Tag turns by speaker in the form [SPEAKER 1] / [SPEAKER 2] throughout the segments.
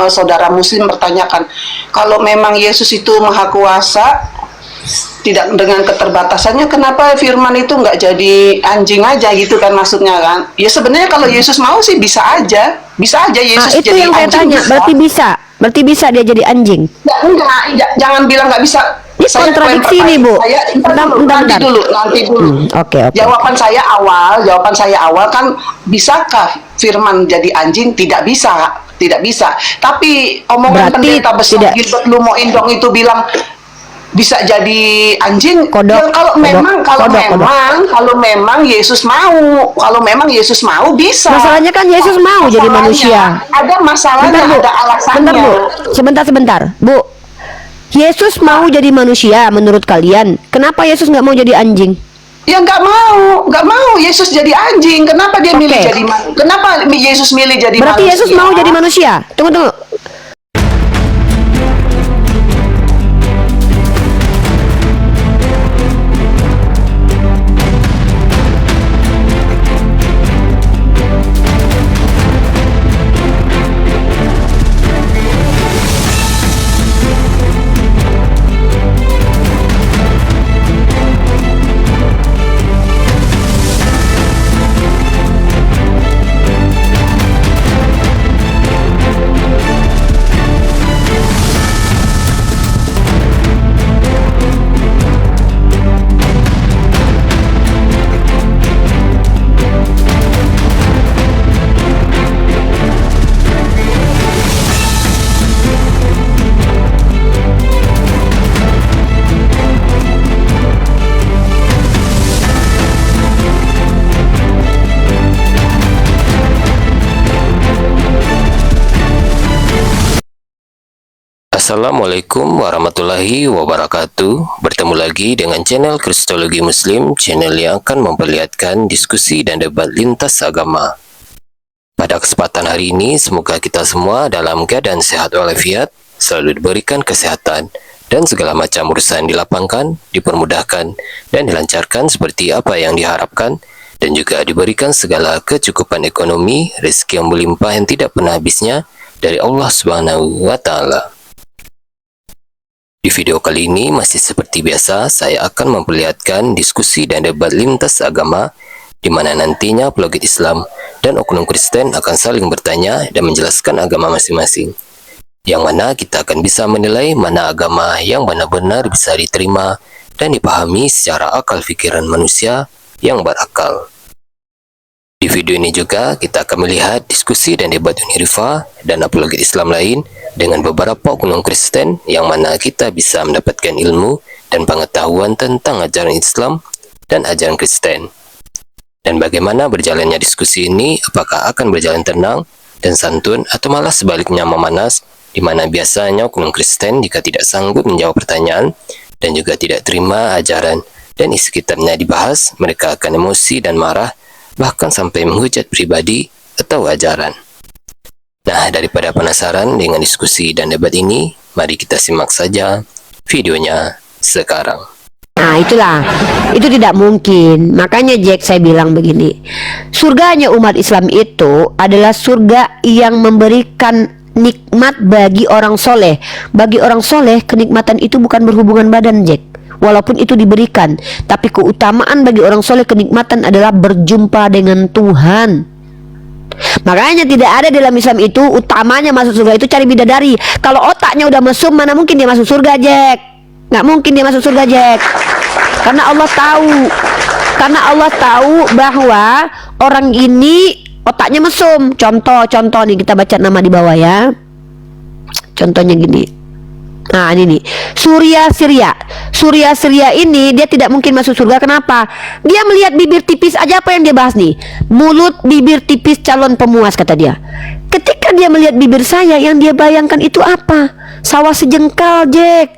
[SPEAKER 1] saudara muslim bertanyakan, kalau memang Yesus itu maha kuasa, tidak dengan keterbatasannya, kenapa firman itu nggak jadi anjing aja gitu kan, maksudnya kan? Ya sebenarnya kalau Yesus mau sih bisa aja Yesus
[SPEAKER 2] itu
[SPEAKER 1] jadi
[SPEAKER 2] yang saya
[SPEAKER 1] anjing.
[SPEAKER 2] tanya, berarti bisa dia jadi anjing?
[SPEAKER 1] Ya, enggak, jangan bilang nggak bisa.
[SPEAKER 2] Ini
[SPEAKER 1] Saya
[SPEAKER 2] kontradiksi nih, Bu.
[SPEAKER 1] Nanti dulu.
[SPEAKER 2] Oke.
[SPEAKER 1] Jawaban saya awal kan, bisakah firman jadi anjing? Tidak bisa. Tapi omongan
[SPEAKER 2] Berarti
[SPEAKER 1] pendeta besar
[SPEAKER 2] tidak.
[SPEAKER 1] Gilbert Lumo Indong itu bilang bisa jadi anjing.
[SPEAKER 2] Kodok.
[SPEAKER 1] Ya, kalau memang Yesus mau, bisa.
[SPEAKER 2] Masalahnya kan Yesus mau jadi manusia.
[SPEAKER 1] Ada masalahnya, ada alasannya.
[SPEAKER 2] Bentar, Bu. Sebentar, Bu. Yesus mau jadi manusia menurut kalian. Kenapa Yesus nggak mau jadi anjing?
[SPEAKER 1] Ya nggak mau Yesus jadi anjing. Kenapa dia milih jadi? Kenapa Yesus milih jadi
[SPEAKER 2] Berarti
[SPEAKER 1] manusia?
[SPEAKER 2] Yesus mau jadi manusia. Tunggu.
[SPEAKER 3] Assalamualaikum warahmatullahi wabarakatuh. Bertemu lagi dengan channel Kristologi Muslim, channel yang akan memperlihatkan diskusi dan debat lintas agama. Pada kesempatan hari ini, semoga kita semua dalam keadaan sehat walafiat, selalu diberikan kesehatan, dan segala macam urusan dilapangkan, dipermudahkan, dan dilancarkan seperti apa yang diharapkan, dan juga diberikan segala kecukupan ekonomi, rezeki yang melimpah yang tidak pernah habisnya dari Allah Subhanahu wa Ta'ala. Di video kali ini masih seperti biasa, saya akan memperlihatkan diskusi dan debat lintas agama, di mana nantinya apologet Islam dan oknum Kristen akan saling bertanya dan menjelaskan agama masing-masing. Yang mana kita akan bisa menilai mana agama yang benar-benar bisa diterima dan dipahami secara akal pikiran manusia yang berakal. Di video ini juga kita akan melihat diskusi dan debat Unirifa dan apologet Islam lain dengan beberapa oknum Kristen yang mana kita bisa mendapatkan ilmu dan pengetahuan tentang ajaran Islam dan ajaran Kristen. Dan bagaimana berjalannya diskusi ini, apakah akan berjalan tenang dan santun atau malah sebaliknya memanas, di mana biasanya oknum Kristen jika tidak sanggup menjawab pertanyaan dan juga tidak terima ajaran dan isi kitabnya dibahas, mereka akan emosi dan marah, bahkan sampai menghujat pribadi atau ajaran. Nah, daripada penasaran dengan diskusi dan debat ini, mari kita simak saja videonya sekarang.
[SPEAKER 2] Nah, itu tidak mungkin. Makanya Jack, saya bilang begini, surganya umat Islam itu adalah surga yang memberikan nikmat bagi orang soleh. Bagi orang soleh, kenikmatan itu bukan berhubungan badan, Jack. Walaupun itu diberikan, tapi keutamaan bagi orang soleh, kenikmatan adalah berjumpa dengan Tuhan. Makanya tidak ada dalam Islam itu utamanya masuk surga itu cari bidadari. Kalau otaknya udah mesum, mana mungkin dia masuk surga, Jack? Nggak mungkin dia masuk surga, Jack. Karena Allah tahu bahwa orang ini otaknya mesum. Contoh nih, kita baca nama di bawah ya. Contohnya gini. Nah, ini nih, Surya Syria ini dia tidak mungkin masuk surga. Kenapa? Dia melihat bibir tipis aja, apa yang dia bahas nih? Mulut bibir tipis calon pemuas, kata dia. Ketika dia melihat bibir saya, yang dia bayangkan itu apa? Sawah sejengkal, Jack.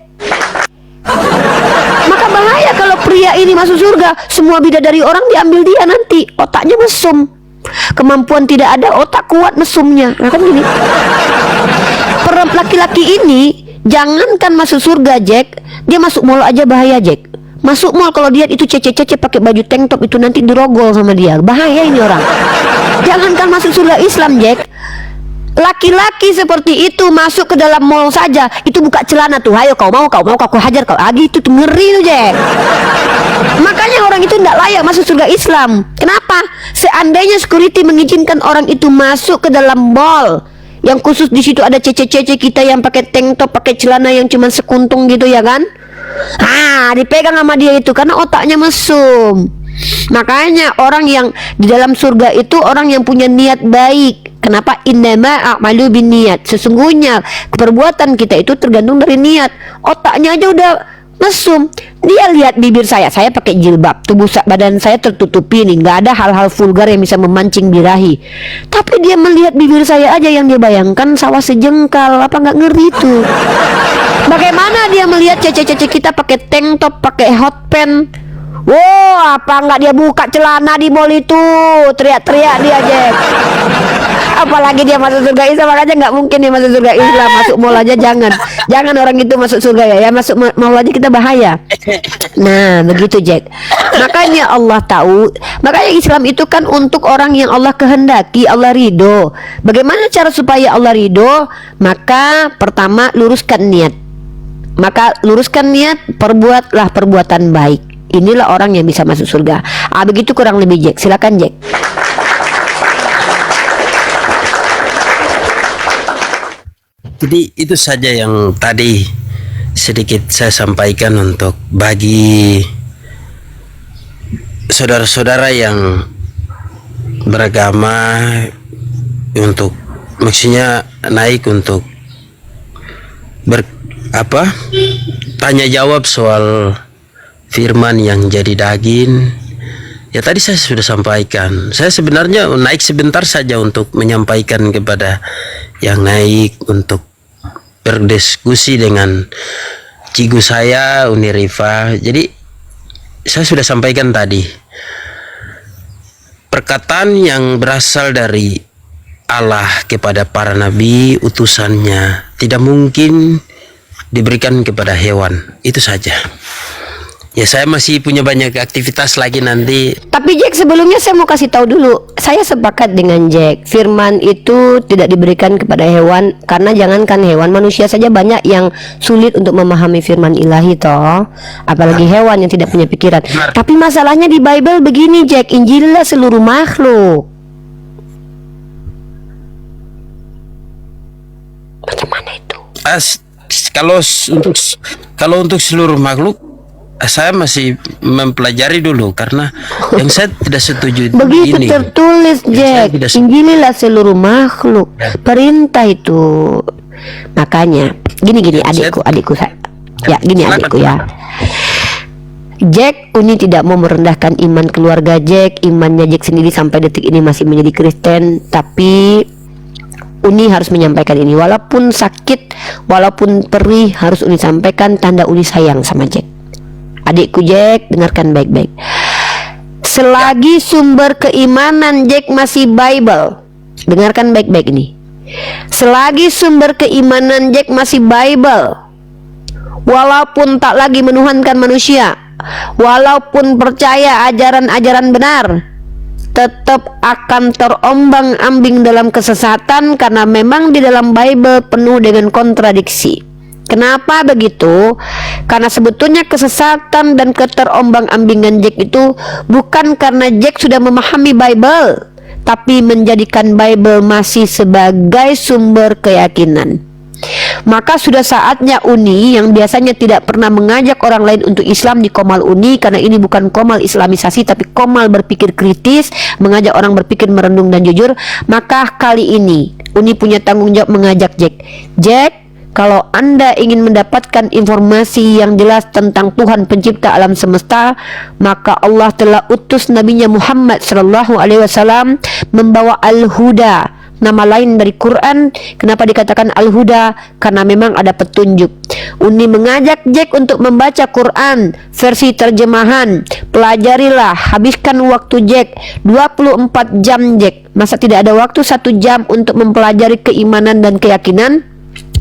[SPEAKER 2] Maka bahaya kalau pria ini masuk surga. Semua bidadari orang diambil dia nanti. Otaknya mesum. Kemampuan tidak ada, otak kuat mesumnya. Nah, kan gini. Laki-laki ini jangankan masuk surga, Jack, dia masuk mall aja bahaya, Jack. Masuk mall kalau dia itu cece-cece pakai baju tank top itu nanti dirogol sama dia. Bahaya ini orang. Jangankan masuk surga Islam, Jack. Laki-laki seperti itu masuk ke dalam mall saja, itu buka celana tuh, ayo kau mau aku hajar kau. Itu tuh ngeri tuh, Jack. Makanya orang itu tidak layak masuk surga Islam. Kenapa? Seandainya security mengizinkan orang itu masuk ke dalam mall yang khusus di situ ada cece-cece kita yang pakai tank top, pakai celana yang cuma sekuntung gitu ya kan? Dipegang sama dia itu karena otaknya mesum. Makanya orang yang di dalam surga itu orang yang punya niat baik. Kenapa? Innama a'malu binniyat. Sesungguhnya perbuatan kita itu tergantung dari niat. Otaknya aja udah mesum. Dia lihat bibir saya pakai jilbab, tubuh badan saya tertutupi nih, nggak ada hal-hal vulgar yang bisa memancing birahi. Tapi dia melihat bibir saya aja yang dia bayangkan sawah sejengkal, apa nggak ngeri tuh? Bagaimana dia melihat cece-cece kita pakai tank top, pakai hot pants? Wow, apa nggak dia buka celana di mall itu? Teriak-teriak dia, Jack. Apalagi dia masuk surga Islam, makanya nggak mungkin dia masuk surga Islam. Masuk mall aja jangan orang itu masuk surga ya. Masuk mall aja kita bahaya. Nah, begitu, Jack. Makanya Allah tahu. Makanya Islam itu kan untuk orang yang Allah kehendaki, Allah ridho. Bagaimana cara supaya Allah ridho? Maka pertama luruskan niat. Perbuatlah perbuatan baik. Inilah orang yang bisa masuk surga. Begitu kurang lebih, Jack. Silakan, Jack.
[SPEAKER 4] Jadi itu saja yang tadi sedikit saya sampaikan untuk bagi saudara-saudara yang beragama, untuk maksudnya naik untuk tanya jawab soal firman yang jadi daging. Ya tadi saya sudah sampaikan. Saya sebenarnya naik sebentar saja untuk menyampaikan kepada yang naik untuk berdiskusi dengan cigu saya Uni Rifa. Jadi saya sudah sampaikan tadi, perkataan yang berasal dari Allah kepada para nabi utusannya tidak mungkin diberikan kepada hewan. Itu saja. Ya, saya masih punya banyak aktivitas lagi nanti.
[SPEAKER 2] Tapi Jack, sebelumnya saya mau kasih tahu dulu, saya sepakat dengan Jack. Firman itu tidak diberikan kepada hewan, karena jangankan hewan, manusia saja banyak yang sulit untuk memahami firman ilahi toh, apalagi hewan yang tidak punya pikiran. Tapi masalahnya di Bible begini, Jack, Injillah seluruh makhluk. Macam mana itu?
[SPEAKER 4] Kalau untuk seluruh makhluk, saya masih mempelajari dulu, karena yang saya tidak setuju itu
[SPEAKER 2] begitu
[SPEAKER 4] ini.
[SPEAKER 2] Tertulis, Jack, Injililah seluruh makhluk, perintah itu. Makanya gini adikku ya, gini adikku ya, Jack, Uni tidak mau merendahkan iman keluarga Jack. Imannya Jack sendiri sampai detik ini masih menjadi Kristen, tapi Uni harus menyampaikan ini, walaupun sakit, walaupun perih, harus Uni sampaikan tanda Uni sayang sama Jack. Adikku Jack, dengarkan baik-baik. Selagi sumber keimanan Jack masih Bible, dengarkan baik-baik ini. Selagi sumber keimanan Jack masih Bible, walaupun tak lagi menuhankan manusia, walaupun percaya ajaran-ajaran benar, tetap akan terombang-ambing dalam kesesatan, karena memang di dalam Bible penuh dengan kontradiksi. Kenapa begitu? Karena sebetulnya kesesatan dan keterombang-ambingan Jack itu bukan karena Jack sudah memahami Bible, tapi menjadikan Bible masih sebagai sumber keyakinan. Maka sudah saatnya Uni yang biasanya tidak pernah mengajak orang lain untuk Islam di Komal Uni, karena ini bukan Komal Islamisasi tapi Komal berpikir kritis, mengajak orang berpikir merenung dan jujur. Maka kali ini Uni punya tanggung jawab mengajak Jack, kalau Anda ingin mendapatkan informasi yang jelas tentang Tuhan pencipta alam semesta, maka Allah telah utus Nabi-Nya Muhammad SAW membawa Al-Huda, nama lain dari Quran. Kenapa dikatakan Al-Huda? Karena memang ada petunjuk. Uni mengajak Jack untuk membaca Quran versi terjemahan. Pelajarilah, habiskan waktu Jack 24 jam Jack. Masa tidak ada waktu 1 jam untuk mempelajari keimanan dan keyakinan?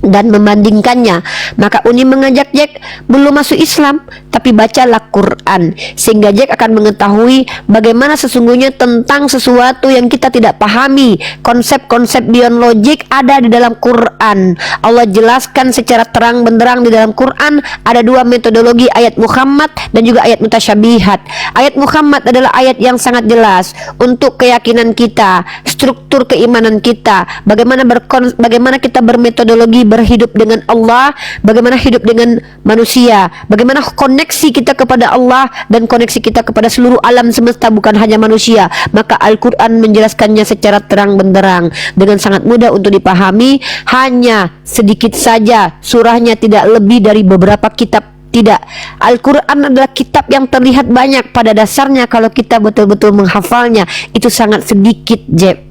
[SPEAKER 2] dan membandingkannya. Maka Uni mengajak Jack belum masuk Islam, tapi bacalah Quran, sehingga Jack akan mengetahui bagaimana sesungguhnya tentang sesuatu yang kita tidak pahami. Konsep-konsep beyond logic ada di dalam Quran. Allah jelaskan secara terang benderang di dalam Quran. Ada dua metodologi, ayat Muhammad dan juga ayat mutasyabihat. Ayat Muhammad adalah ayat yang sangat jelas untuk keyakinan kita, struktur keimanan kita, bagaimana kita bermetodologi berhidup dengan Allah, bagaimana hidup dengan manusia, bagaimana koneksi kita kepada Allah dan koneksi kita kepada seluruh alam semesta, bukan hanya manusia. Maka Al-Quran menjelaskannya secara terang benderang dengan sangat mudah untuk dipahami. Hanya sedikit saja, surahnya tidak lebih dari beberapa kitab. Tidak, Al-Quran adalah kitab yang terlihat banyak. Pada dasarnya kalau kita betul-betul menghafalnya, itu sangat sedikit, Jack.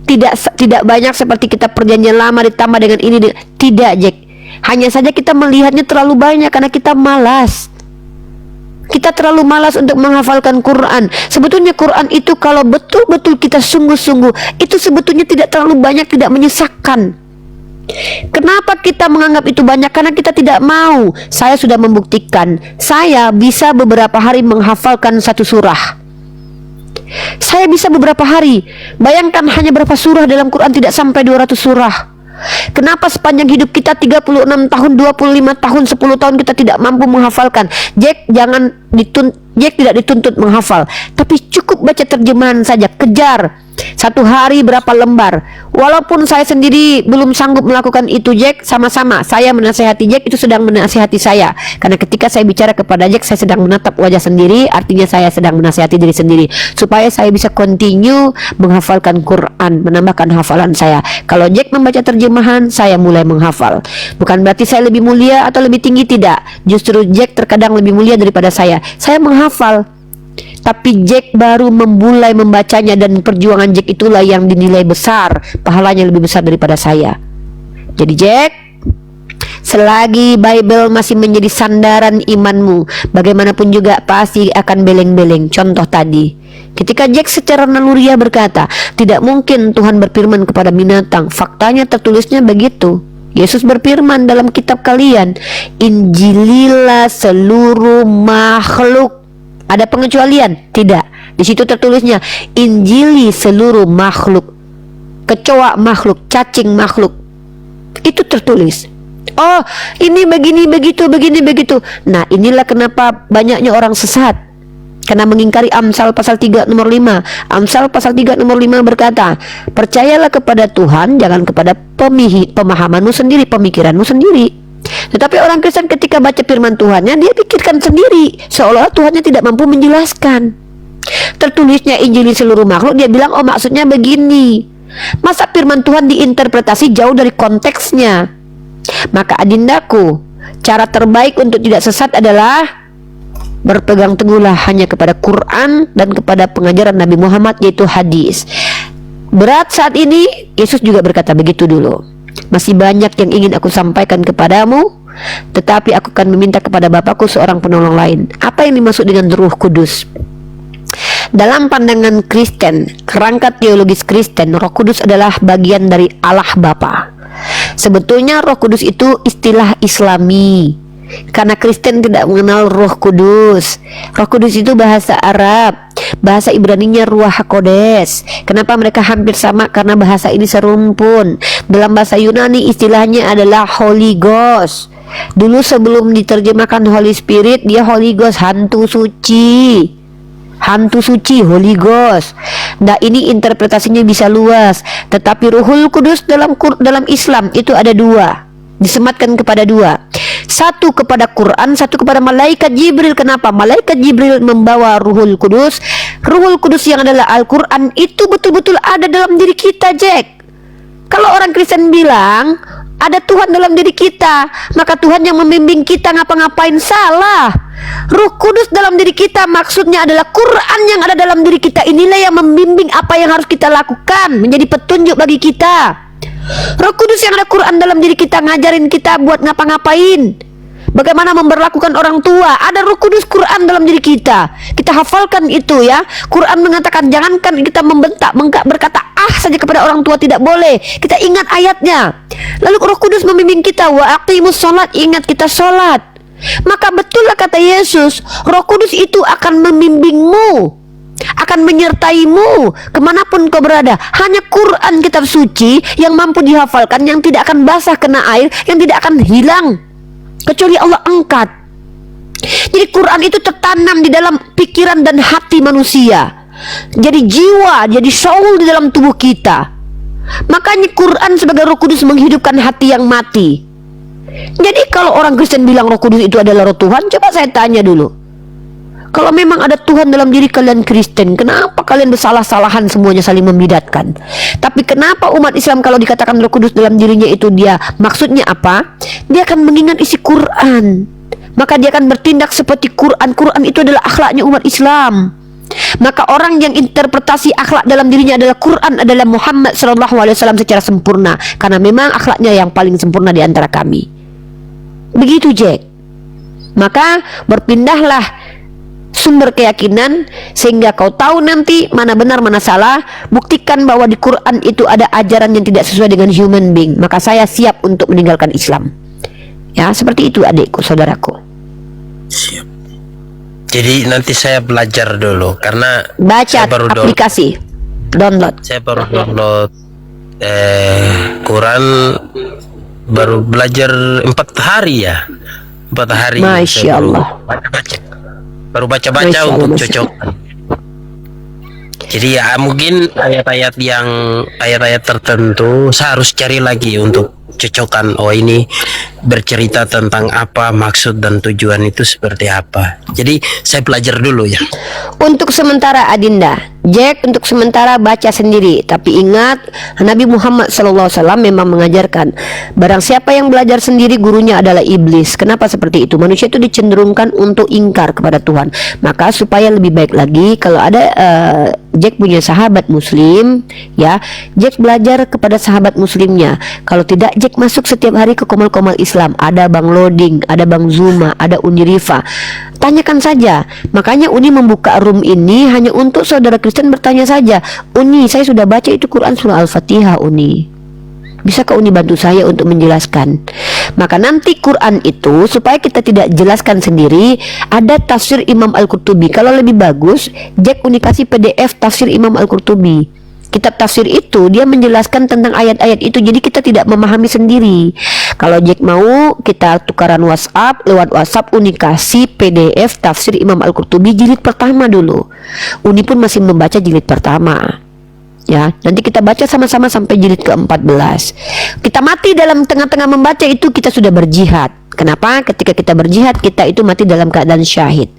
[SPEAKER 2] Tidak banyak seperti kitab perjanjian lama ditambah dengan ini. Tidak, Jack. Hanya saja kita melihatnya terlalu banyak karena kita malas. Kita terlalu malas untuk menghafalkan Quran. Sebetulnya Quran itu kalau betul-betul kita sungguh-sungguh, itu sebetulnya tidak terlalu banyak, tidak menyesakkan. Kenapa kita menganggap itu banyak? Karena kita tidak mau. Saya sudah membuktikan, saya bisa beberapa hari menghafalkan satu surah. Saya bisa beberapa hari. Bayangkan hanya berapa surah dalam Quran, tidak sampai 200 surah. Kenapa sepanjang hidup kita 36 tahun, 25 tahun, 10 tahun kita tidak mampu menghafalkan? Jack tidak dituntut menghafal, tapi cukup baca terjemahan saja. Kejar satu hari berapa lembar. Walaupun saya sendiri belum sanggup melakukan itu, Jack, sama-sama saya menasihati Jack, itu sedang menasihati saya. Karena ketika saya bicara kepada Jack, saya sedang menatap wajah sendiri, artinya saya sedang menasihati diri sendiri supaya saya bisa continue menghafalkan Quran, menambahkan hafalan saya. Kalau Jack membaca terjemahan, saya mulai menghafal. Bukan berarti saya lebih mulia atau lebih tinggi, tidak. Justru Jack terkadang lebih mulia daripada saya. Saya menghafal, tapi Jack baru memulai membacanya, dan perjuangan Jack itulah yang dinilai besar, pahalanya lebih besar daripada saya. Jadi Jack, selagi Bible masih menjadi sandaran imanmu, bagaimanapun juga pasti akan beleng-beleng. Contoh tadi, ketika Jack secara naluriah berkata, tidak mungkin Tuhan berfirman kepada binatang. Faktanya tertulisnya begitu. Yesus berfirman dalam kitab kalian, Injililah seluruh makhluk. Ada pengecualian? Tidak. Di situ tertulisnya Injili seluruh makhluk. Kecoa makhluk, cacing makhluk. Itu tertulis. Oh, ini begini begitu, begini begitu. Nah, inilah kenapa banyaknya orang sesat, karena mengingkari Amsal pasal 3 nomor 5. Amsal pasal 3 nomor 5 berkata, percayalah kepada Tuhan, jangan kepada pemahamanmu sendiri, pemikiranmu sendiri. Tetapi orang Kristen ketika baca firman Tuhannya, dia pikirkan sendiri, seolah-olah Tuhannya tidak mampu menjelaskan. Tertulisnya Injili seluruh makhluk, dia bilang, oh maksudnya begini. Masa firman Tuhan diinterpretasi jauh dari konteksnya? Maka adindaku, cara terbaik untuk tidak sesat adalah berpegang teguhlah hanya kepada Quran dan kepada pengajaran Nabi Muhammad, yaitu hadis. Berat saat ini, Yesus juga berkata begitu dulu. Masih banyak yang ingin aku sampaikan kepadamu, tetapi aku akan meminta kepada Bapakku seorang penolong lain. Apa yang dimaksud dengan Ruh Kudus? Dalam pandangan Kristen, kerangka teologis Kristen, Roh Kudus adalah bagian dari Allah Bapa. Sebetulnya Roh Kudus itu istilah Islami, karena Kristen tidak mengenal Roh Kudus. Roh Kudus itu bahasa Arab, bahasa Ibraninya Ruach HaKodes. Kenapa mereka hampir sama? Karena bahasa ini serumpun. Dalam bahasa Yunani istilahnya adalah Holy Ghost. Dulu sebelum diterjemahkan Holy Spirit, dia Holy Ghost, hantu suci. Hantu suci, Holy Ghost. Nah, ini interpretasinya bisa luas. Tetapi Ruhul Kudus dalam Islam itu ada dua, disematkan kepada dua. Satu kepada Quran, satu kepada malaikat Jibril. Kenapa? Malaikat Jibril membawa Ruhul Kudus. Ruhul Kudus yang adalah Al-Quran itu betul-betul ada dalam diri kita, Jack. Kalau orang Kristen bilang ada Tuhan dalam diri kita, maka Tuhan yang membimbing kita ngapa-ngapain, salah. Ruh Kudus dalam diri kita maksudnya adalah Quran yang ada dalam diri kita. Inilah yang membimbing apa yang harus kita lakukan, menjadi petunjuk bagi kita. Roh Kudus yang ada Quran dalam diri kita ngajarin kita buat ngapa-ngapain. Bagaimana memperlakukan orang tua. Ada Roh Kudus Quran dalam diri kita. Kita hafalkan itu ya. Quran mengatakan jangankan kita membentak, berkata saja kepada orang tua, tidak boleh. Kita ingat ayatnya. Lalu Roh Kudus membimbing kita, wa aqimus sholat, ingat kita sholat. Maka betullah kata Yesus, Roh Kudus itu akan membimbingmu, akan menyertaimu kemanapun kau berada. Hanya Quran, kitab suci, yang mampu dihafalkan, yang tidak akan basah kena air, yang tidak akan hilang kecuali Allah angkat. Jadi Quran itu tertanam di dalam pikiran dan hati manusia, jadi jiwa, jadi soul di dalam tubuh kita. Makanya Quran sebagai Roh Kudus menghidupkan hati yang mati. Jadi kalau orang Kristen bilang Roh Kudus itu adalah Roh Tuhan, coba saya tanya dulu, kalau memang ada Tuhan dalam diri kalian Kristen, kenapa kalian bersalah-salahan semuanya saling membidatkan? Tapi kenapa umat Islam kalau dikatakan Roh Kudus dalam dirinya itu dia maksudnya apa? Dia akan mengingat isi Quran, maka dia akan bertindak seperti Quran. Quran itu adalah akhlaknya umat Islam. Maka orang yang interpretasi akhlak dalam dirinya adalah Quran adalah Muhammad SAW secara sempurna, karena memang akhlaknya yang paling sempurna di antara kami. Begitu Jack. Maka berpindahlah sumber keyakinan sehingga kau tahu nanti mana benar mana salah. Buktikan bahwa di Quran itu ada ajaran yang tidak sesuai dengan human being, maka saya siap untuk meninggalkan Islam. Ya, seperti itu adikku, saudaraku.
[SPEAKER 4] Siap. Jadi nanti saya belajar dulu, karena
[SPEAKER 2] Baca
[SPEAKER 4] saya baru
[SPEAKER 2] aplikasi, download.
[SPEAKER 4] Saya baru download Quran, baru belajar 4 hari ya. 4 hari.
[SPEAKER 2] Masya Allah.
[SPEAKER 4] Baru baca-baca untuk cocok. Jadi ya mungkin ayat-ayat tertentu saya harus cari lagi untuk cocokkan. Oh, ini bercerita tentang apa, maksud dan tujuan itu seperti apa. Jadi saya belajar dulu ya.
[SPEAKER 2] Untuk sementara Adinda, Jack untuk sementara baca sendiri. Tapi ingat, Nabi Muhammad SAW memang mengajarkan, barang siapa yang belajar sendiri gurunya adalah iblis. Kenapa seperti itu? Manusia itu dicenderungkan untuk ingkar kepada Tuhan. Maka supaya lebih baik lagi, kalau ada Jack punya sahabat muslim, ya, Jack belajar kepada sahabat muslimnya. Kalau tidak, Jack masuk setiap hari ke komal-komal Islam. Ada Bang Loading, ada Bang Zuma, ada Unirifa. Tanyakan saja. Makanya Uni membuka room ini hanya untuk saudara Kristen bertanya saja. Uni, saya sudah baca itu Quran surah Al-Fatihah, Uni. Bisakah Uni bantu saya untuk menjelaskan? Maka nanti Quran itu supaya kita tidak jelaskan sendiri, ada tafsir Imam Al-Qurtubi. Kalau lebih bagus, Jack Uni kasih PDF tafsir Imam Al-Qurtubi. Kitab tafsir itu dia menjelaskan tentang ayat-ayat itu, jadi kita tidak memahami sendiri. Kalau Jack mau, kita tukaran WhatsApp, lewat WhatsApp Uni kasih PDF tafsir Imam Al-Qurtubi jilid pertama dulu. Uni pun masih membaca jilid pertama. Ya, nanti kita baca sama-sama sampai jilid ke-14. Kita mati dalam tengah-tengah membaca itu, kita sudah berjihad. Kenapa? Ketika kita berjihad, kita itu mati dalam keadaan syahid.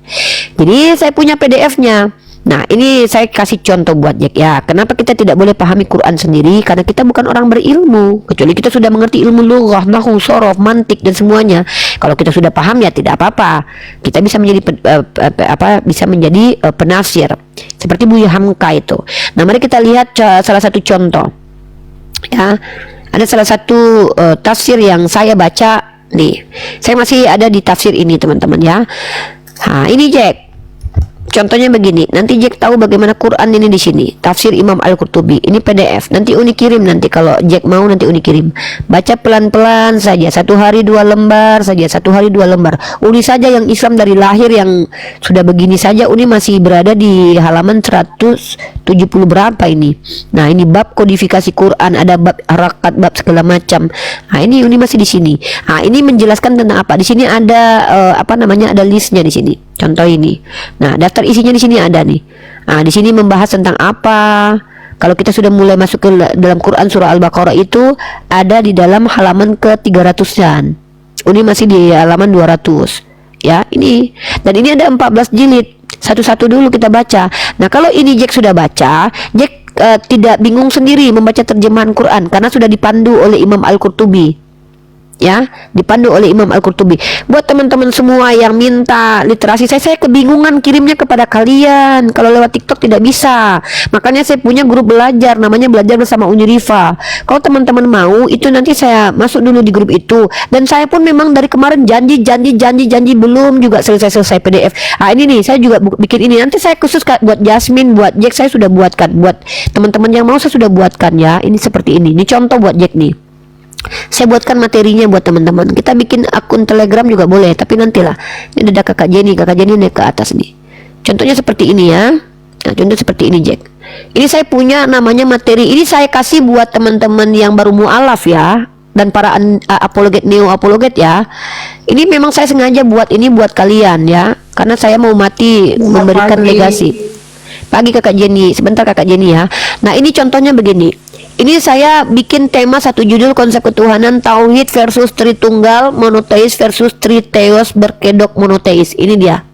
[SPEAKER 2] Jadi saya punya PDF-nya. Nah, ini saya kasih contoh buat Jack ya. Kenapa kita tidak boleh pahami Quran sendiri? Karena kita bukan orang berilmu. Kecuali kita sudah mengerti ilmu lughah, nahwu, shorof, mantik dan semuanya. Kalau kita sudah paham ya tidak apa-apa. Kita bisa menjadi penafsir. Seperti Buya Hamka itu. Nah, mari kita lihat salah satu contoh. Ya, ada salah satu tafsir yang saya baca nih. Saya masih ada di tafsir ini, teman-teman ya. Nah, ini Jack. Contohnya begini, nanti Jack tahu bagaimana Quran ini di sini. Tafsir Imam Al-Qurtubi. Ini PDF. Nanti Uni kirim nanti kalau Jack mau, nanti Uni kirim. Baca pelan-pelan saja. 1 hari 2 lembar saja. 1 hari 2 lembar. Uni saja yang Islam dari lahir yang sudah begini saja, Uni masih berada di halaman 170 berapa ini. Nah, ini bab kodifikasi Quran, ada bab harakat, bab segala macam. Nah, ini Uni masih di sini. Nah, ini menjelaskan tentang apa? Di sini ada ada listnya di sini. Contoh ini. Nah, daftar isinya di sini ada nih. Nah, di sini membahas tentang apa? Kalau kita sudah mulai masuk ke dalam Quran surah Al-Baqarah itu ada di dalam halaman ke-300-an. Ini masih di halaman 200. Ya, ini. Dan ini ada 14 jilid. Satu-satu dulu kita baca. Nah, kalau ini Jack sudah baca, Jack tidak bingung sendiri membaca terjemahan Quran karena sudah dipandu oleh Imam Al-Qurtubi. ya, dipandu oleh Imam Al-Qurtubi. Buat teman-teman semua yang minta literasi saya kebingungan kirimnya kepada kalian. Kalau lewat TikTok tidak bisa. Makanya saya punya grup belajar, namanya Belajar Bersama Unirifa. Kalau teman-teman mau, itu nanti saya masuk dulu di grup itu. Dan saya pun memang dari kemarin janji belum juga selesai PDF. Ah ini nih, saya juga bikin ini. Nanti saya khusus buat Jasmine, buat Jack saya sudah buatkan. Buat teman-teman yang mau saya sudah buatkan ya. Ini seperti ini. Ini contoh buat Jack nih. Saya buatkan materinya buat teman-teman. Kita bikin akun Telegram juga boleh, tapi nantilah. Ini ada kakak Jenny naik ke atas nih. Contohnya seperti ini ya. Nah, contoh seperti ini Jack. Ini saya punya namanya materi. Ini saya kasih buat teman-teman yang baru mualaf ya, dan para apologet, neo apologet ya. Ini memang saya sengaja buat ini buat kalian ya, karena saya mau mati memberikan legasi. Pagi kakak Jenny, sebentar kakak Jenny ya. Nah ini contohnya begini. Ini saya bikin tema satu judul konsep ketuhanan tauhid versus tritunggal monoteis versus triteos berkedok monoteis. Ini dia.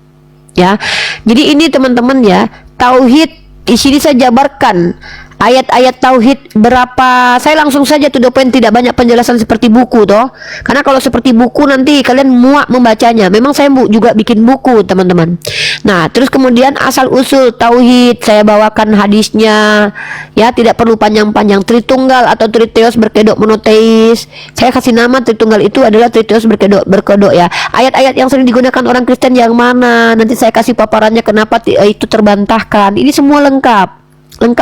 [SPEAKER 2] Ya. Jadi ini teman-teman ya, tauhid di sini saya jabarkan ayat-ayat tauhid berapa. Saya langsung saja to the point, tidak banyak penjelasan seperti buku toh. Karena kalau seperti buku nanti kalian muak membacanya. Memang saya juga bikin buku teman-teman. Nah, terus kemudian asal usul tauhid saya bawakan hadisnya. Ya, tidak perlu panjang-panjang. Tritunggal atau triteos berkedok monoteis. Saya kasih nama tritunggal itu adalah triteos berkedok ya. Ayat-ayat yang sering digunakan orang Kristen yang mana? Nanti saya kasih paparannya kenapa itu terbantahkan. Ini semua lengkap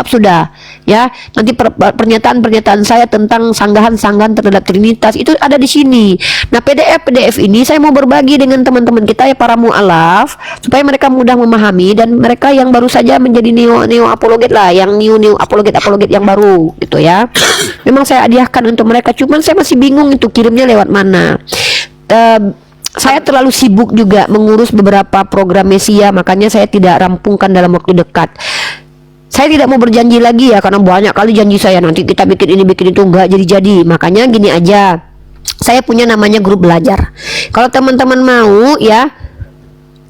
[SPEAKER 2] sudah ya. Nanti pernyataan saya tentang sanggahan terhadap Trinitas itu ada di sini. Nah PDF ini saya mau berbagi dengan teman-teman kita ya, para mualaf, supaya mereka mudah memahami, dan mereka yang baru saja menjadi neo apologet lah, yang new apologet yang baru gitu ya. Memang saya hadiahkan untuk mereka, cuman saya masih bingung itu kirimnya lewat mana. Saya terlalu sibuk juga mengurus beberapa program Mesia, makanya saya tidak rampungkan dalam waktu dekat. Saya tidak mau berjanji lagi ya, karena banyak kali janji saya nanti kita bikin ini bikin itu nggak jadi. Makanya gini aja, saya punya namanya grup belajar. Kalau teman-teman mau ya,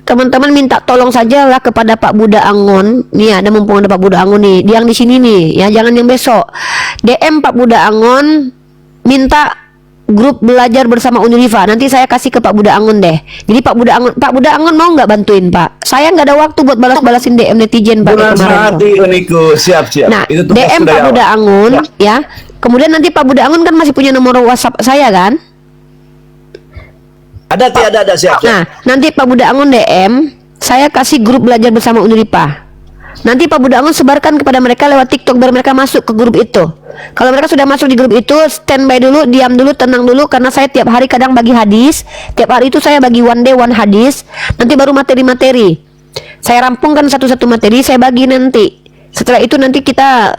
[SPEAKER 2] teman-teman minta tolong saja lah kepada Pak Buddha Angon. Nih ada, mumpung ada Pak Buddha Angon nih, yang di sini nih ya, jangan yang besok. DM Pak Buddha Angon, minta grup belajar bersama Unirifa. Nanti saya kasih ke Pak Buddha Angon deh. Jadi Pak Buddha Angon mau nggak bantuin Pak? Saya nggak ada waktu buat balasin DM netizen Pak kemarin.
[SPEAKER 5] Siap.
[SPEAKER 2] Nah, DM Pak Buddha Angon ya. Kemudian nanti Pak Buddha Angon kan masih punya nomor WhatsApp saya kan?
[SPEAKER 5] Ada siap.
[SPEAKER 2] Nah, nanti Pak Buddha Angon DM, saya kasih grup belajar bersama Unirifa. Nanti Pak Buddha Angon sebarkan kepada mereka lewat TikTok biar mereka masuk ke grup itu. Kalau mereka sudah masuk di grup itu, standby dulu, diam dulu, tenang dulu, karena saya tiap hari kadang bagi hadis. Tiap hari itu saya bagi one day one hadis. Nanti baru materi-materi. Saya rampungkan satu-satu materi, saya bagi nanti. Setelah itu nanti kita